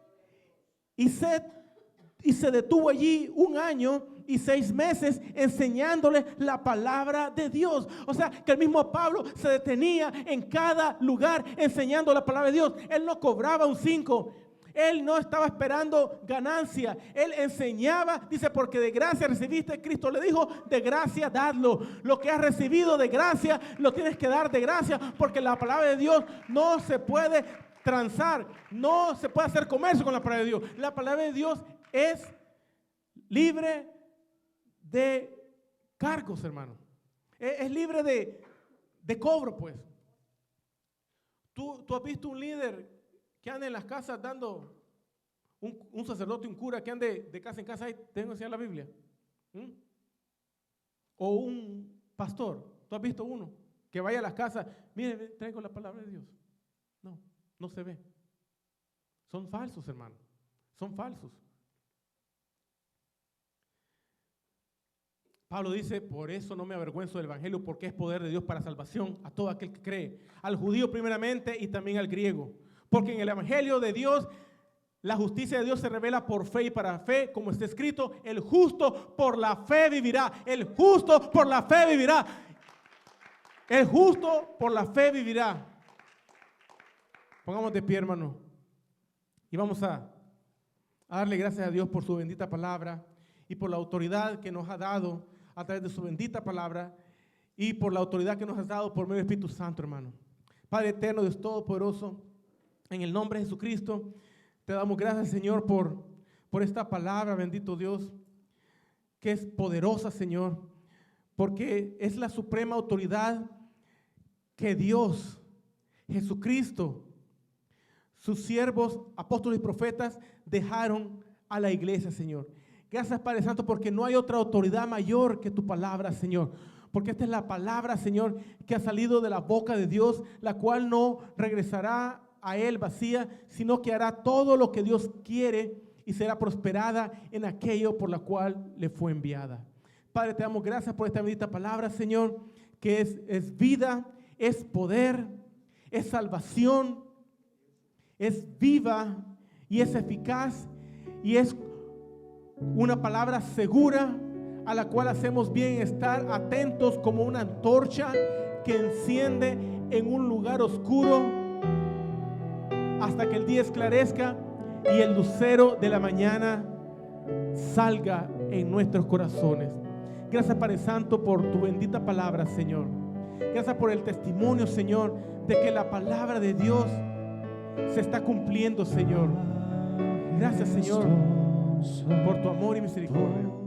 [SPEAKER 1] detuvo allí 1 año y 6 meses enseñándole la palabra de Dios. O sea, que el mismo Pablo se detenía en cada lugar enseñando la palabra de Dios. Él no cobraba un 5. Él no estaba esperando ganancia. Él enseñaba, dice, porque de gracia recibiste. Cristo le dijo, de gracia dadlo. Lo que has recibido de gracia, lo tienes que dar de gracia, porque la palabra de Dios no se puede transar, no se puede hacer comercio con la palabra de Dios. La palabra de Dios es libre de cargos, hermano. Es libre de cobro, pues. Tú has visto un líder que anda en las casas dando, un sacerdote, un cura que ande de casa en casa y tengo que enseñar la Biblia. O un pastor. ¿Tú has visto uno que vaya a las casas? Mire, traigo la palabra de Dios. No se ve. Son falsos, hermano. Son falsos. Pablo dice, por eso no me avergüenzo del evangelio, porque es poder de Dios para salvación a todo aquel que cree, al judío primeramente y también al griego. Porque en el evangelio de Dios, la justicia de Dios se revela por fe y para fe, como está escrito, el justo por la fe vivirá. El justo por la fe vivirá. El justo por la fe vivirá. Pongamos de pie, hermano, y vamos a darle gracias a Dios por su bendita palabra y por la autoridad que nos ha dado a través de su bendita palabra y por la autoridad que nos has dado por medio del Espíritu Santo, hermano. Padre eterno, Dios todopoderoso, en el nombre de Jesucristo, te damos gracias, Señor, por esta palabra, bendito Dios, que es poderosa, Señor, porque es la suprema autoridad que Dios, Jesucristo, sus siervos, apóstoles y profetas dejaron a la iglesia, Señor. Gracias, Padre Santo, porque no hay otra autoridad mayor que tu palabra, Señor. Porque esta es la palabra, Señor, que ha salido de la boca de Dios, la cual no regresará a Él vacía, sino que hará todo lo que Dios quiere y será prosperada en aquello por la cual le fue enviada. Padre, te damos gracias por esta bendita palabra, Señor, que es vida, es poder, es salvación, es viva y es eficaz y es una palabra segura a la cual hacemos bien estar atentos como una antorcha que enciende en un lugar oscuro hasta que el día esclarezca y el lucero de la mañana salga en nuestros corazones. Gracias, Padre Santo, por tu bendita palabra, Señor. Gracias por el testimonio, Señor, de que la palabra de Dios se está cumpliendo, Señor. Gracias, Señor, por tu amor y misericordia.